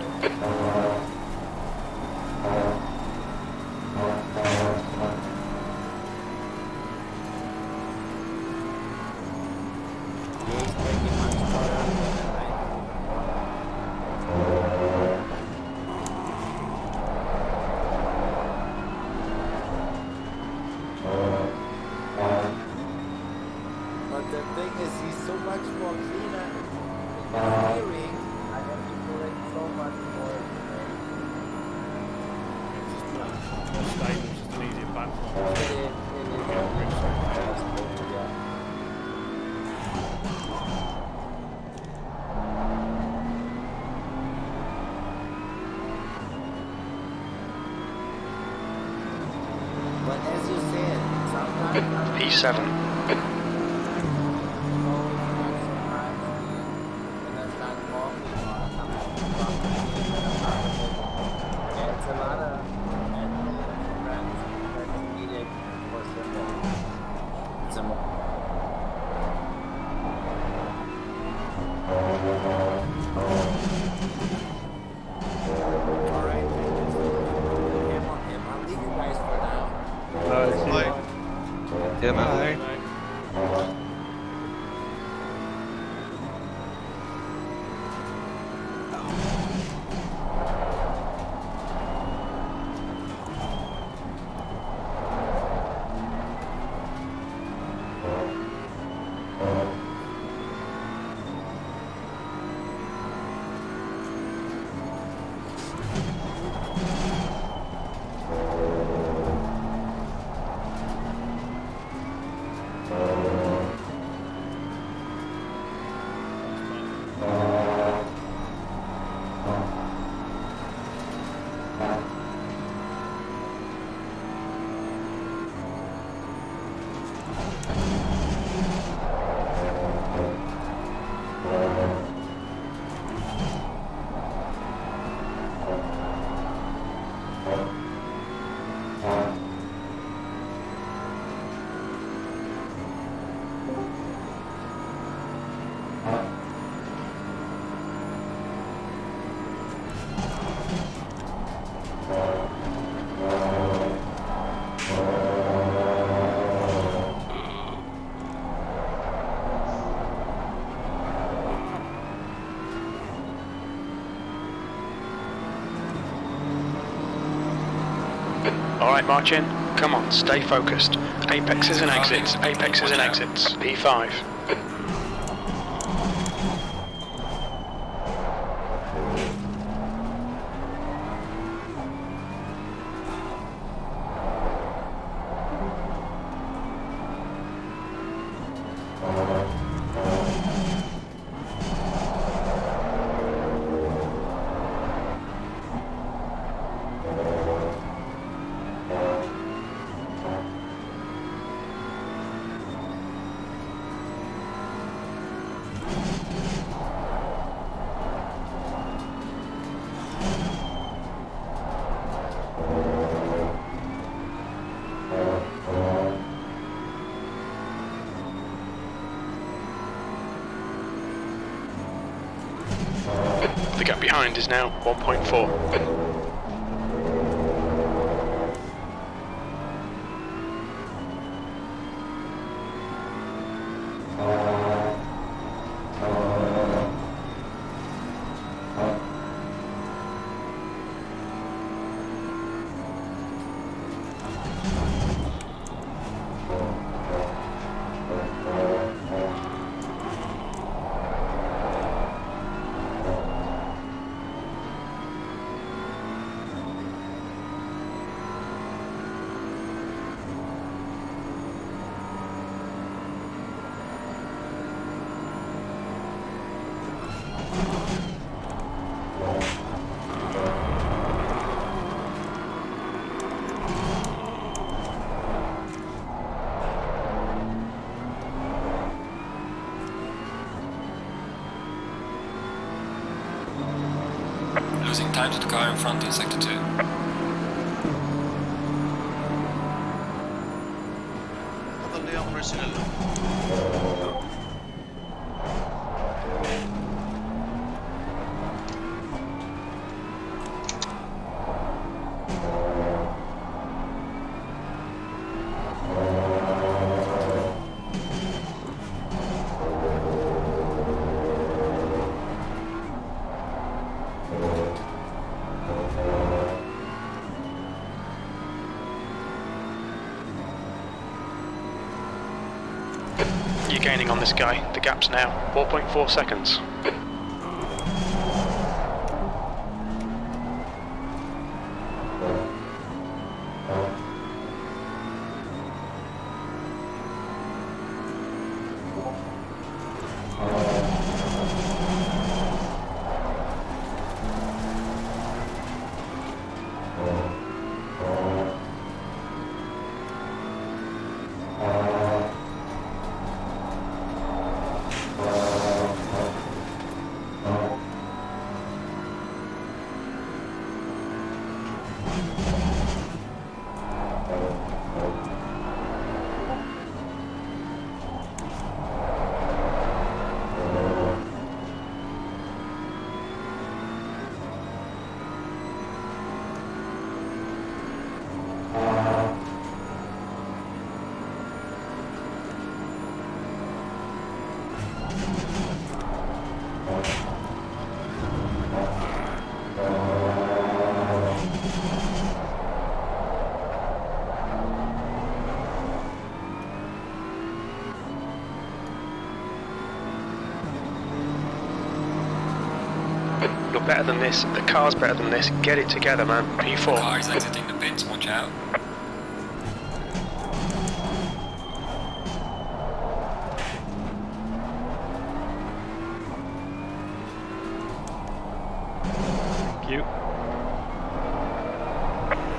O: But the thing is, he's so much more cleaner. Steering, I have to correct so much more.
E: It's just more stable, it's just an easier platform.
O: But as you said, sometimes
I: P7.
O: it's a lot of that's needed for simple. It's a Alright, I'll leave you guys for now.
K: Yeah, man.
I: Alright, march in. Come on, stay focused. Apexes and exits. Apexes and exits. P5. The gap behind is now 1.4.
J: Losing time to the car in front in sector 2.
P: هذا اللي يوم رسل له.
I: You're gaining on this guy. The gap's now 4.4 seconds. You're better than this. The car's better than this. Get it together, man. P4.
J: Car is exiting the pits, watch out.
K: Thank you.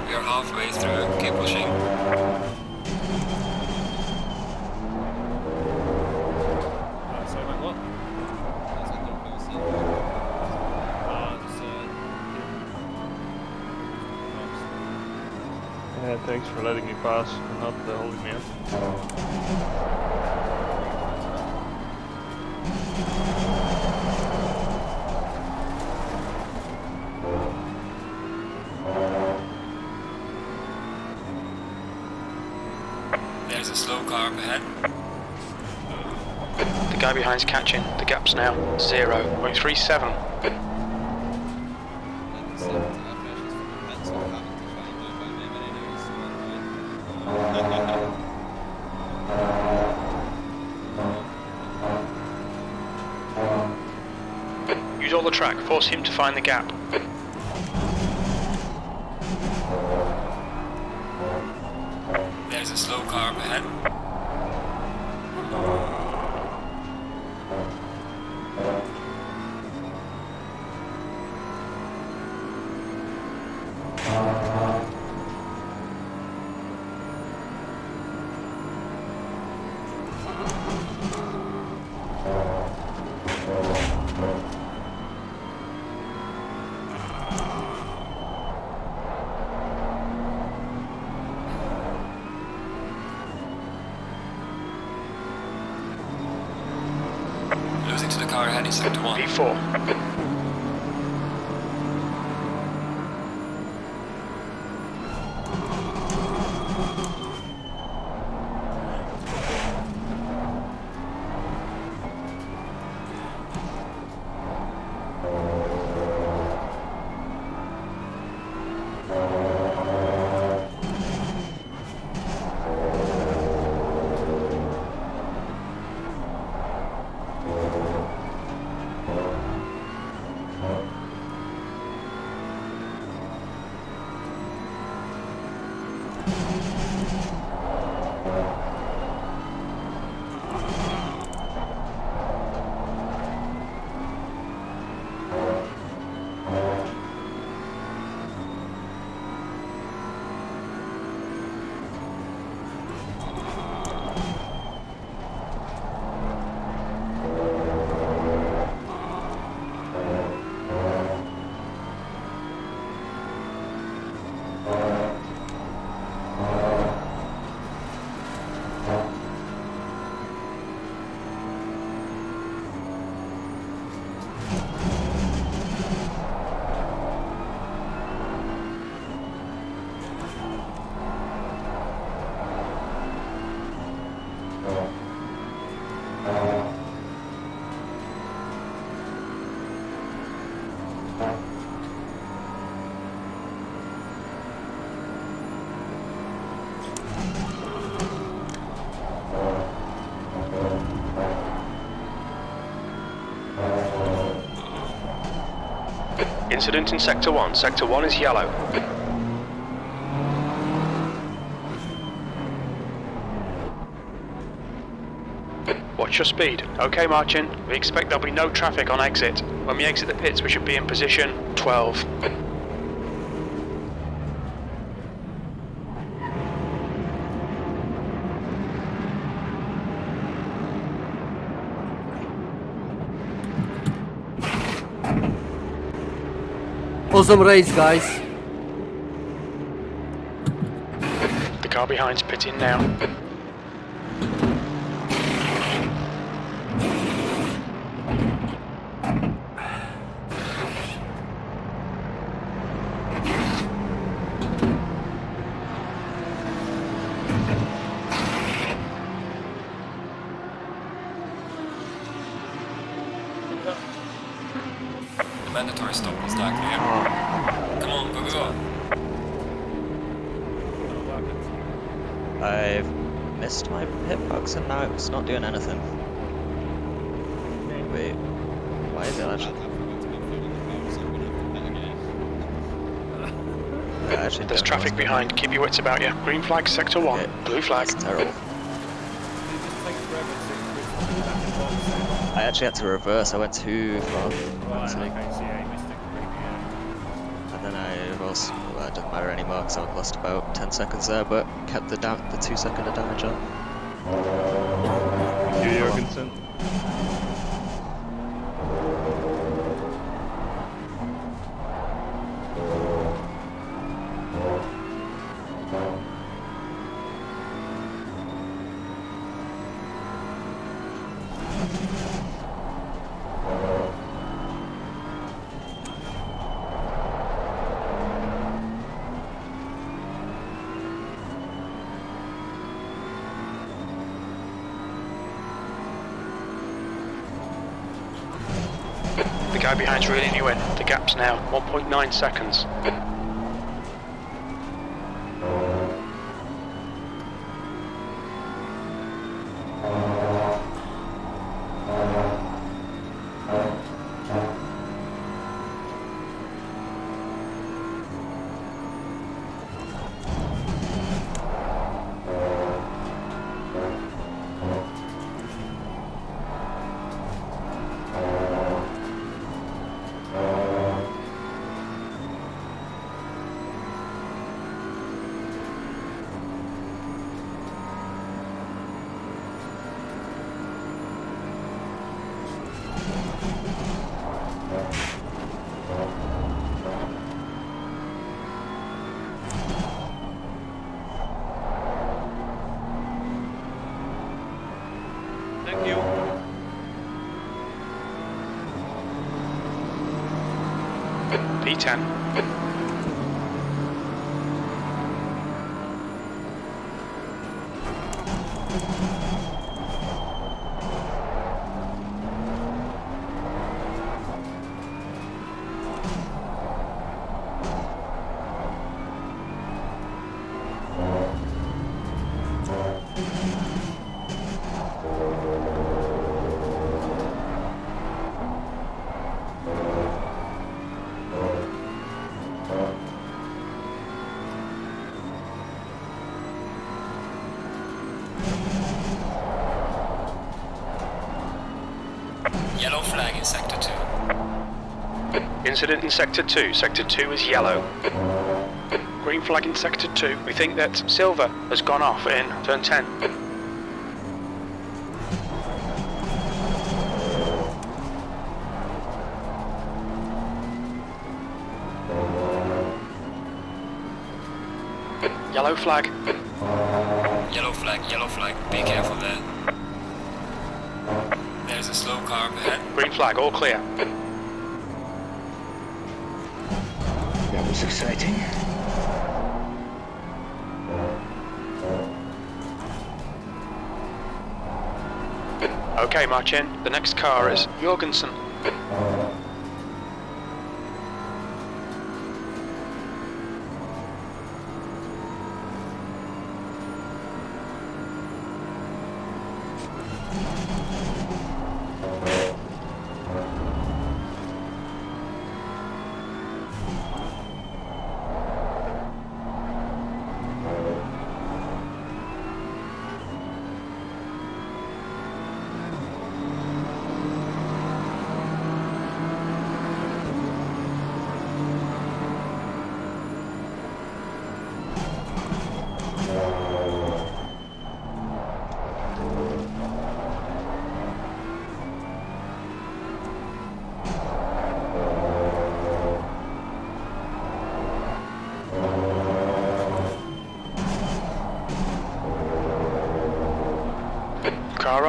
J: We are halfway through, keep pushing.
E: Sorry, mate, what?
K: Yeah, thanks for letting me pass and not holding me up.
J: There's a slow car up ahead.
I: The guy behind's catching. The gap's now 0.37. Use all the track. Force him to find the gap.
J: There's a slow car up ahead. Losing to the car ahead in sector 1.
I: P4. Incident in Sector 1. Sector 1 is yellow. Watch your speed. Okay, Marcin. We expect there'll be no traffic on exit. When we exit the pits, we should be in position 12.
M: Awesome race, guys.
I: The car behind's pitting now.
J: Mandatory stop is not clear. Come on, go, go, go.
L: I've missed my hitbox and now it's not doing anything. Wait, why is it actually?
I: There's traffic behind. Keep your wits about you. Green flag, Sector 1. Okay. Blue flag.
L: That's terrible. I actually had to reverse. I went too far. And then I also, well, it doesn't matter anymore because I lost about 10 seconds there, but kept the 2 second of damage on.
K: Thank you, Jorgensen.
I: The guy behind's reeling you in. The gap's now 1.9 seconds.
P: Thank you.
I: P10.
J: Yellow flag in Sector 2.
I: Incident in Sector 2. Sector 2 is yellow. Green flag in Sector 2. We think that Silver has gone off in turn 10. Yellow flag.
J: Yellow flag. Be careful there. There's a slow car up ahead.
I: Green flag, all clear.
N: That was exciting.
I: Okay, Marcin. The next car is Jorgensen.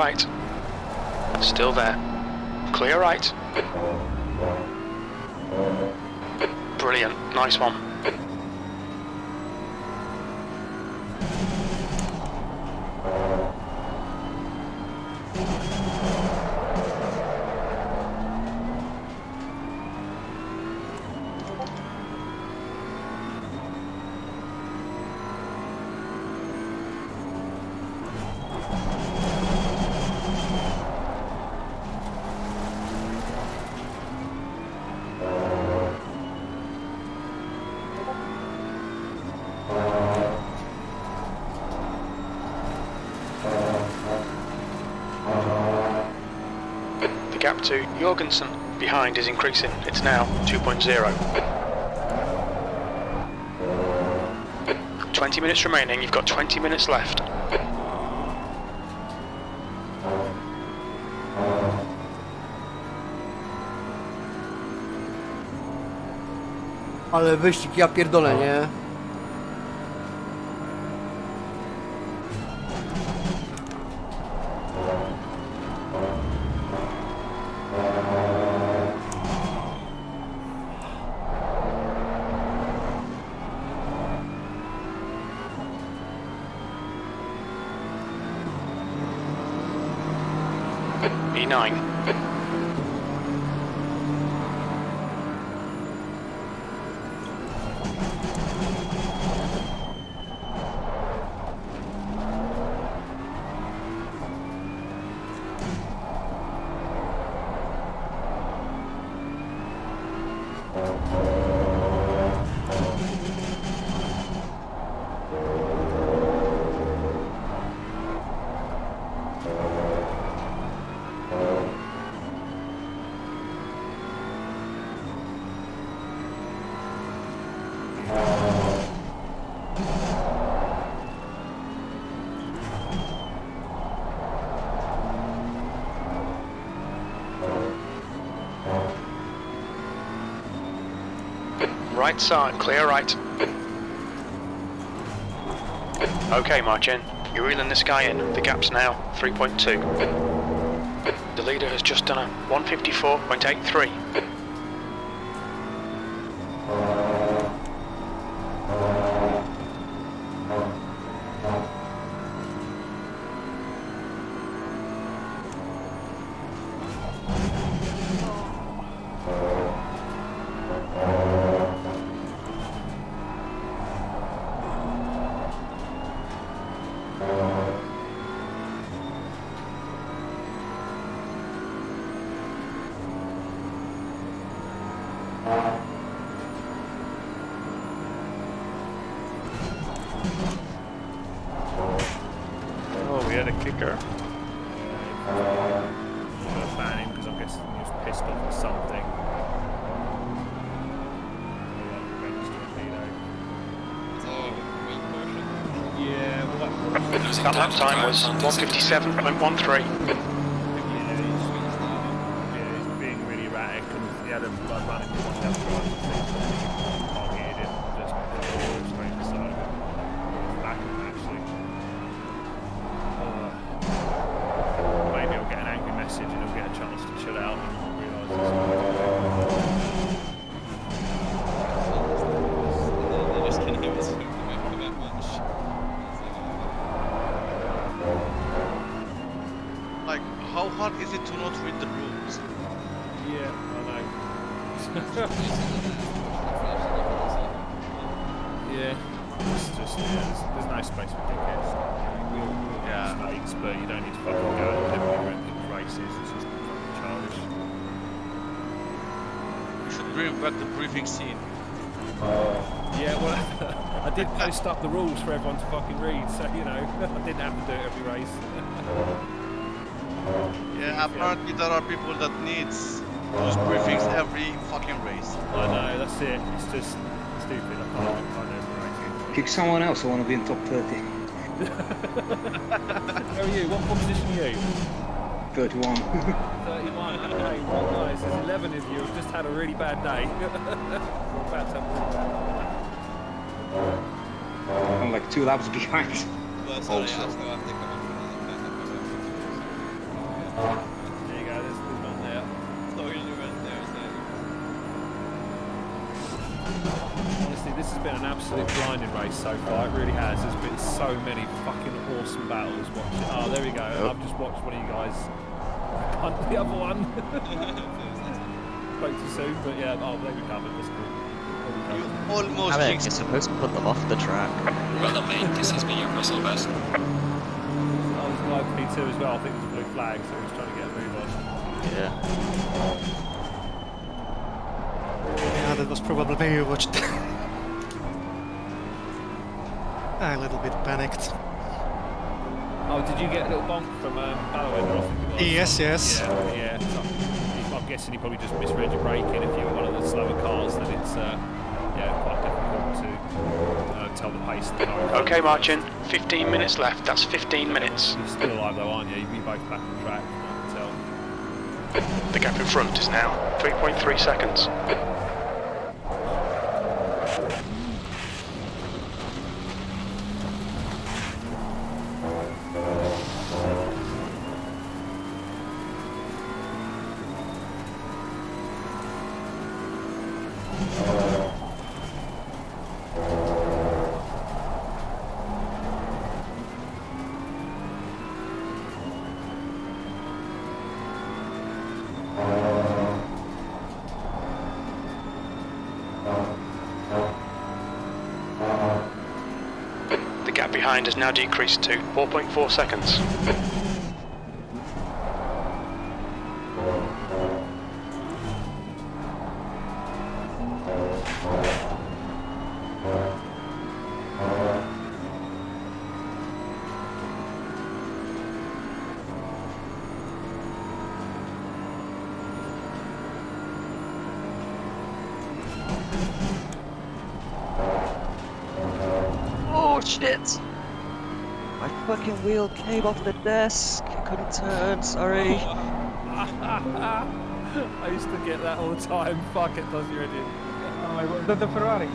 I: right. Still there. Clear right. Brilliant. Nice one. The gap to Jorgensen behind is increasing. It's now 2.0. 20 minutes remaining. You've got 20 minutes left.
M: Ale wyścig, ja pierdolę, nie?
I: E9. Right side, clear right. Okay, march in. You're reeling this guy in. The gap's now 3.2. The leader has just done a 154.83.
K: Oh, we had a kicker.
E: I'm going to ban him because I'm guessing he was pissed off at something. Yeah, well,
I: that lap time was 157.13.
E: he's being really erratic and he had a running with one left drive. Targeted him just straight beside of him. Back him actually. Maybe he'll get an angry message and he'll get a chance to chill out and realise this.
H: They're just kidding him. It's that much. Like, how hard is it to not read the rules?
E: Yeah, I know. Yeah, it's just there's no space for dickheads. We all make mistakes, but you don't need to fucking go and limit races. It's just fucking childish.
H: We should bring back the briefing scene.
E: Yeah, well, I did post up the rules for everyone to fucking read, so you know, I didn't have to do it every race.
H: Yeah, apparently there are people that needs those briefings every fucking race.
E: I know, that's it. It's just stupid. I can't overrate
N: Kick someone else, I want to be in top 30.
E: it. How are you? What position are you?
N: 31.
E: 31. Okay, well, guys, there's 11 of you who've just had a really bad day. We're about to have a really bad day.
N: I'm like 2 laps behind.
H: Well, sorry,
N: also.
H: I still have to come up with another
E: There you go, there's one there.
H: As long as you went there,
E: Honestly, this has been an absolute blinding race so far. It really has. There's been so many fucking awesome battles. Watching. Oh, there we go. I've just watched one of you guys punt the other one. Spoke too soon, but yeah. Oh, they recovered. That's cool.
H: Almost
L: Alex, you're supposed to put them off the track.
J: Well done, mate. This has been your personal best.
E: I was live P2 as well. I think there's a blue flag, so he was trying to get a move on.
L: Yeah.
Q: Yeah, that was probably me who watched. A little bit panicked.
E: Oh, did you get a little bonk from Ballowender off?
Q: Yes, yes.
E: Yeah. So I'm guessing you probably just misread your braking. If you were one of the slower cars, then it's quite difficult to tell the pace of the car.
I: Okay, Marcin, 15 minutes left. That's 15 minutes.
E: You're still alive though, aren't you? You'll be both back on track, I can tell.
I: The gap in front is now 3.3 seconds. The gap behind has now decreased to 4.4 seconds.
L: Oh shit! My fucking wheel came off the desk. I couldn't turn, sorry.
E: I used to get that all the time. Fuck it, does you idiot.
G: Oh my god, the Ferrari.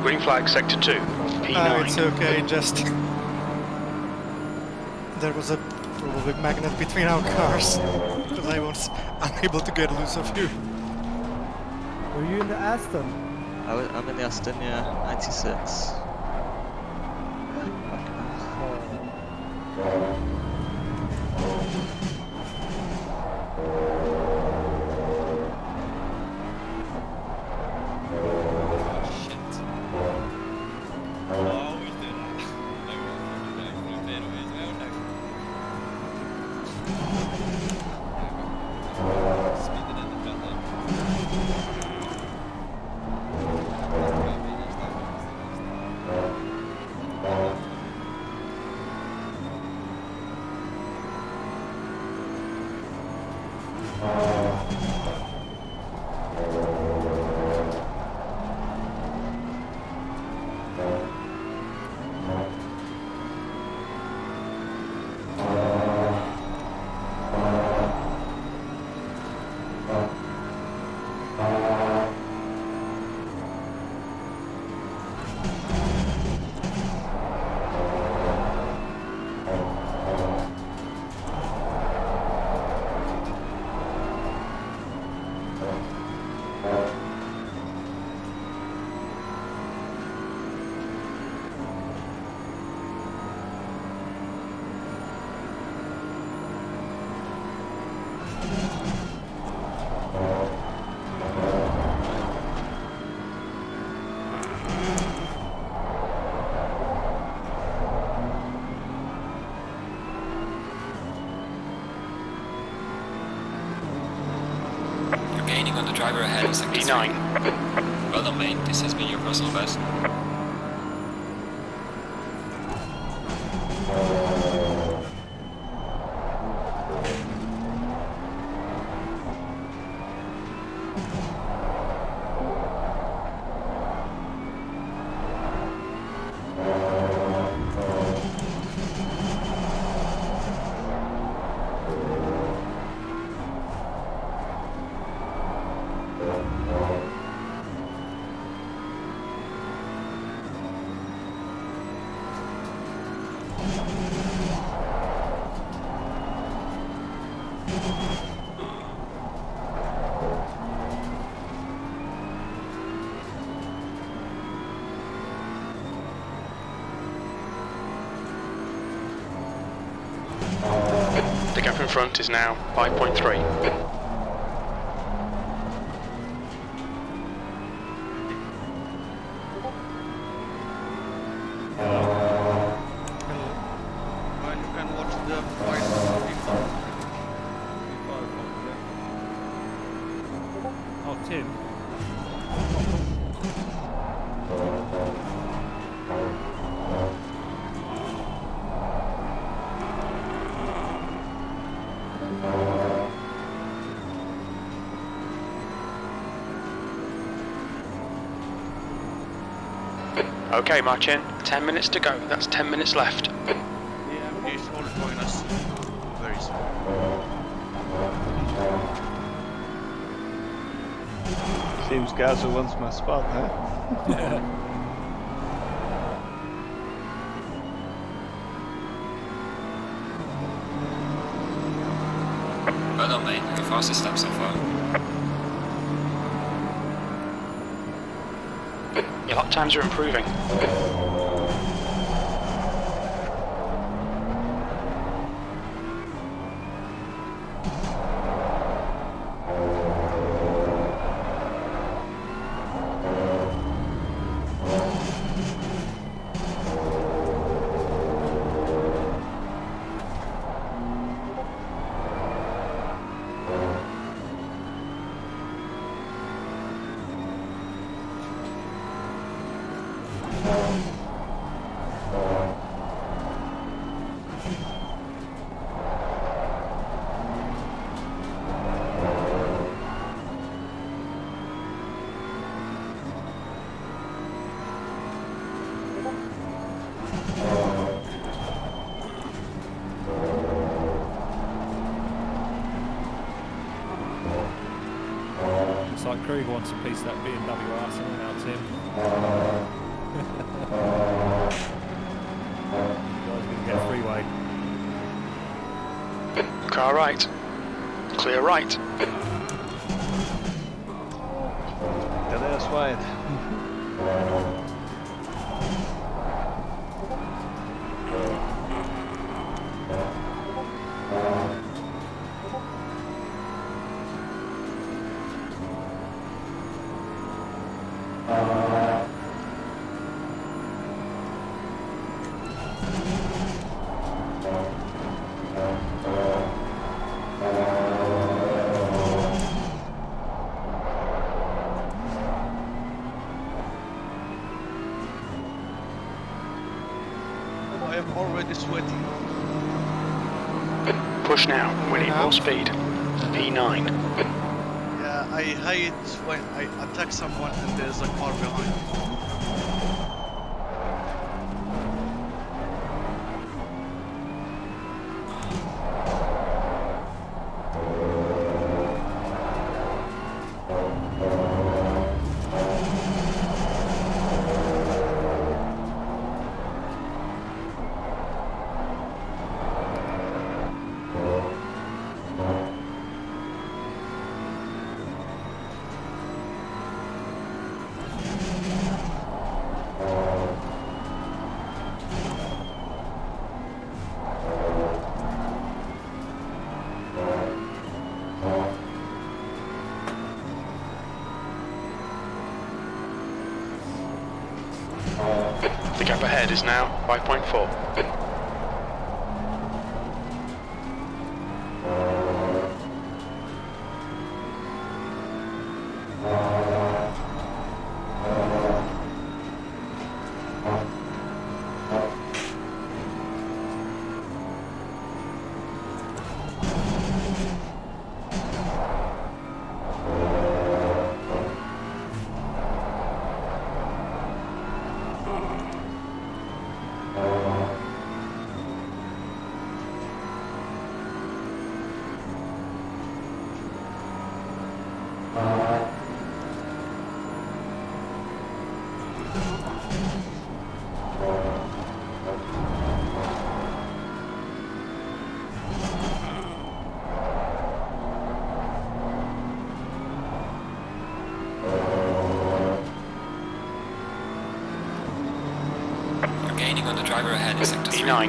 I: Green flag sector 2, P9.
Q: Oh, it's okay, just... There was a probably magnet between our cars, because I was unable to get loose of you.
G: Were you in the Aston?
L: I'm in the Aston, yeah, 96.
J: Gaining on the driver ahead of sector 3. Well done, mate. This has been your personal best.
I: The gap in front is now 5.3.
P: Well, you can watch the fight.
E: Oh, Tim.
I: Okay, march in. 10 minutes to go. That's 10 minutes left.
P: Yeah, he's all join us very soon.
K: Seems Gaza wants my spot, huh?
J: Well done, mate. Your fastest lap so far.
I: Your lap times are improving.
E: Looks like Kruger wants a piece of that BMW arsenal now, Tim. You guys are going to get freeway.
I: Car right. Clear right.
K: That is wide.
P: I am already sweating.
I: Push now. We need more speed. P9.
P: Yeah, I hate when I attack someone and there's a car behind.
I: The gap ahead is now 5.4.
J: You're gaining on the driver ahead in sector 3.
I: P9.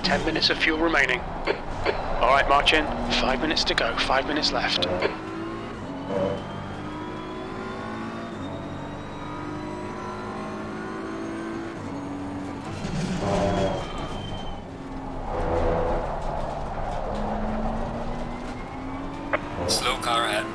I: 10 minutes of fuel remaining. Alright, march in. 5 minutes to go, 5 minutes left.
J: Slow car ahead.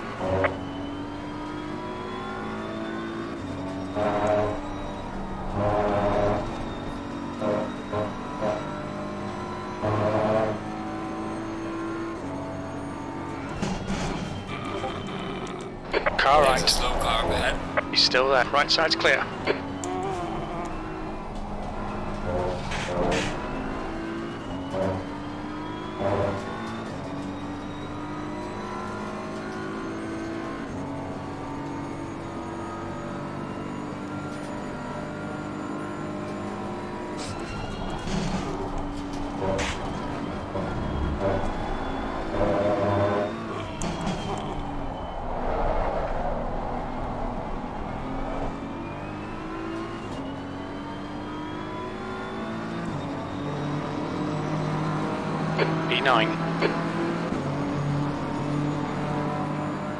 I: Car
J: There's
I: right.
J: a slow car up ahead.
I: He's still there. Right side's clear. B9.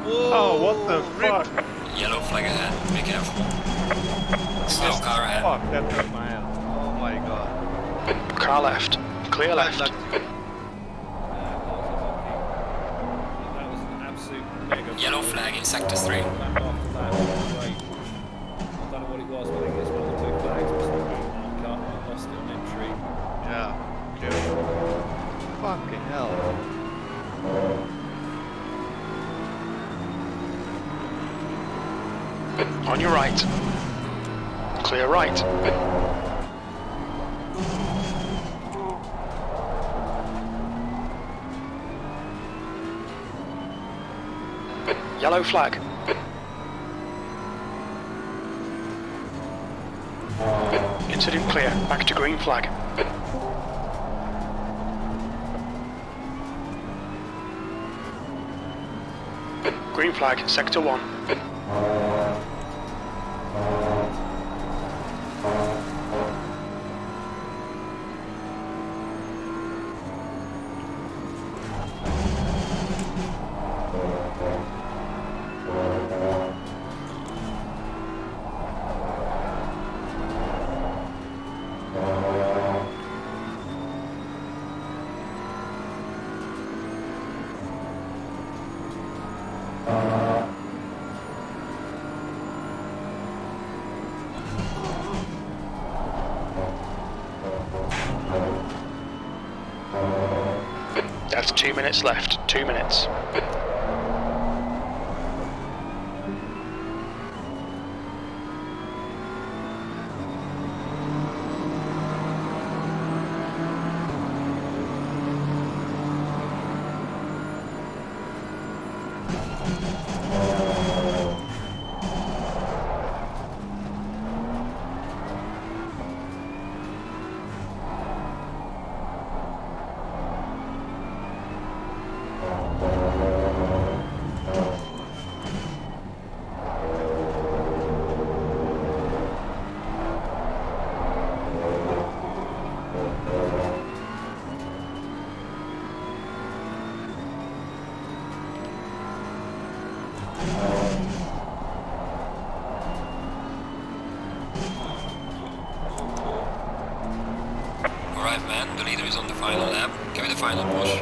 P: Whoa,
K: Oh, what the fuck?
J: Yellow flag ahead. Be careful. Slow car ahead.
K: Fuck, that hurt my ass. Oh my god.
I: Car left. Clear left.
E: That was an absolute mega.
J: Yellow flag in sector 3.
E: After that, great. I don't know what it was, but I think it's one of the 2 flags. I lost it on entry.
K: Yeah. Okay. Fucking hell.
I: On your right. Clear right. Yellow flag. Incident clear. Back to green flag. Green flag, sector 1. That's 2 minutes left. 2 minutes.
J: Alright man, the leader is on the final lap. Give it a final push.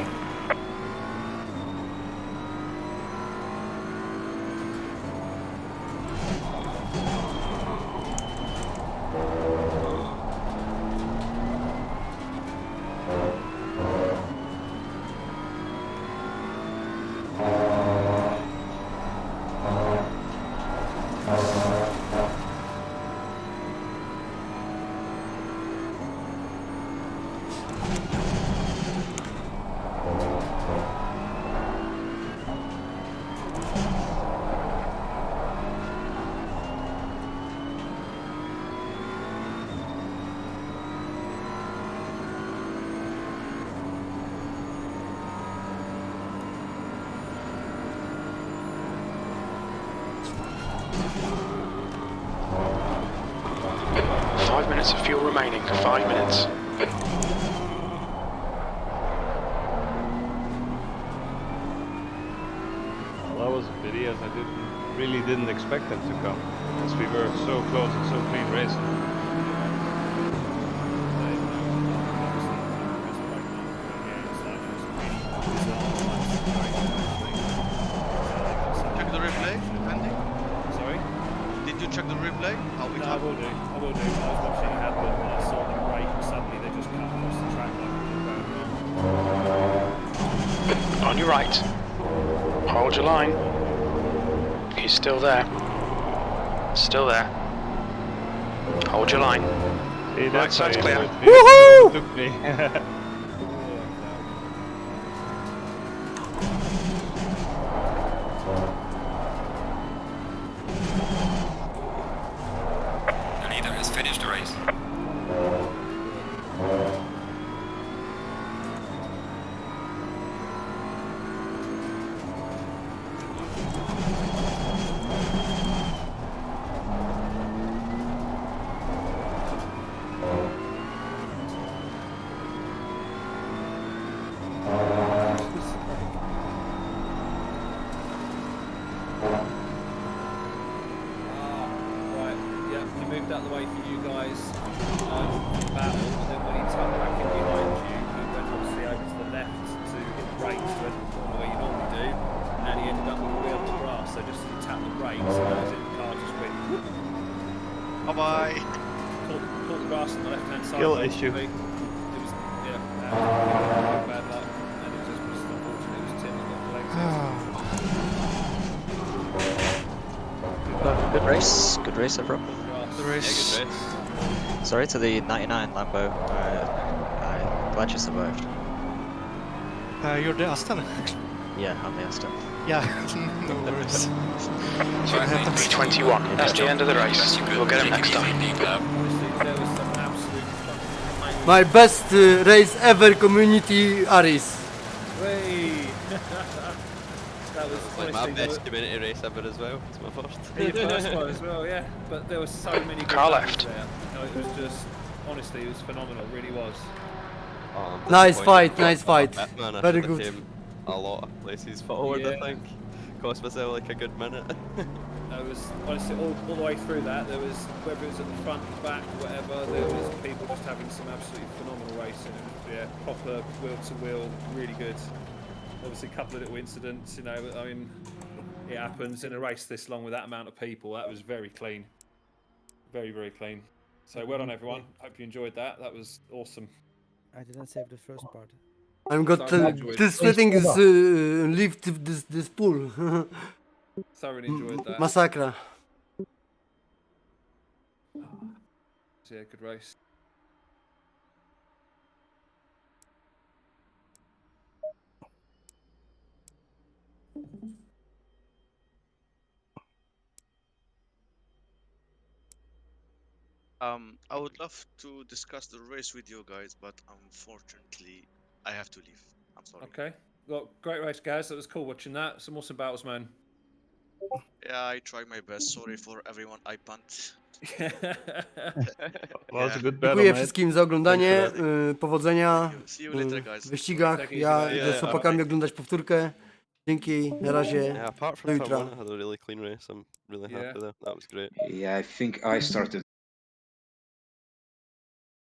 I: 5 minutes of fuel remaining. 5 minutes.
K: Well, that was a pity, as I really didn't expect them to come, as we were so close and so clean racing.
P: Check the replay, Andy?
E: Sorry?
P: Did you check the replay? How we
E: No, I will do. I will do. I was watching it happen when I saw them brake and suddenly they just cut across the track like
I: On your right. Hold your line. He's still there. Still there. Hold your line.
K: See,
I: Right side's clear.
K: Woohoo! Took me.
J: The leader has finished the race.
E: Right, yeah, he moved out the way for you guys battle, and then when he tucked back in behind you, he went obviously over to the left to hit the brakes, went the way you normally do, and he ended up with the wheel on the grass, so just as he tapped the brakes, and that was it, the car just went whoop.
P: Bye-bye.
E: Caught the grass on the left-hand side.
K: Skill
E: basically.
K: issue.
E: It was, yeah, bad luck, and it just was unfortunate, it was Tim that got the legs.
L: Good race. Good race, everyone.
H: Good race. Yeah, good race.
L: Sorry to the 99 Lambo. I'm glad you survived.
Q: You're the Aston?
L: Yeah, I'm the Aston.
Q: Yeah, no worries.
I: B21. That's the end of the race. We'll get him next time.
M: My best race ever, community Aris.
E: That was
H: Like my best community race ever as well. It's my first.
E: Your first one as well, yeah. But there were so many good
I: Car
E: battles
I: left.
E: there. No, it was just, honestly, it was phenomenal. It really was.
H: Oh,
M: Nice fight, nice fight.
H: Man, I
M: Very
H: should have
M: good.
H: came a lot of places forward, I
E: Yeah.
H: think. Cost myself like a good minute.
E: I was honestly all the way through that. There was, whether it was at the front, back, whatever, there was people just having some absolutely phenomenal racing. It was, yeah, proper wheel to wheel, really good. Obviously, a couple of little incidents, you know. I mean, it happens in a race this long with that amount of people. That was very clean, very, very clean. So well done, everyone. Hope you enjoyed that. That was awesome.
G: I didn't save the first part.
M: I'm got this setting is lift this pool.
E: Thoroughly enjoyed that.
M: Masakra.
E: Yeah, good race.
P: I would love to discuss the race with you guys, but unfortunately, I have to leave. I'm sorry.
E: Okay. Well, great race, guys. That was cool watching that. Some awesome battles, man.
P: Yeah, I tried my best. Sorry for everyone I punt.
K: Well, it's a good battle,
M: Dziękuję
K: mate.
M: wszystkim za oglądanie. Powodzenia
P: See you later, guys.
M: w wyścigach. Ja idę z chłopakami oglądać powtórkę. Dzięki, na razie.
H: Yeah, apart
M: Do
H: from
M: jutra.
H: I had a really clean race. I'm really happy there. That was great.
N: Yeah, I think I started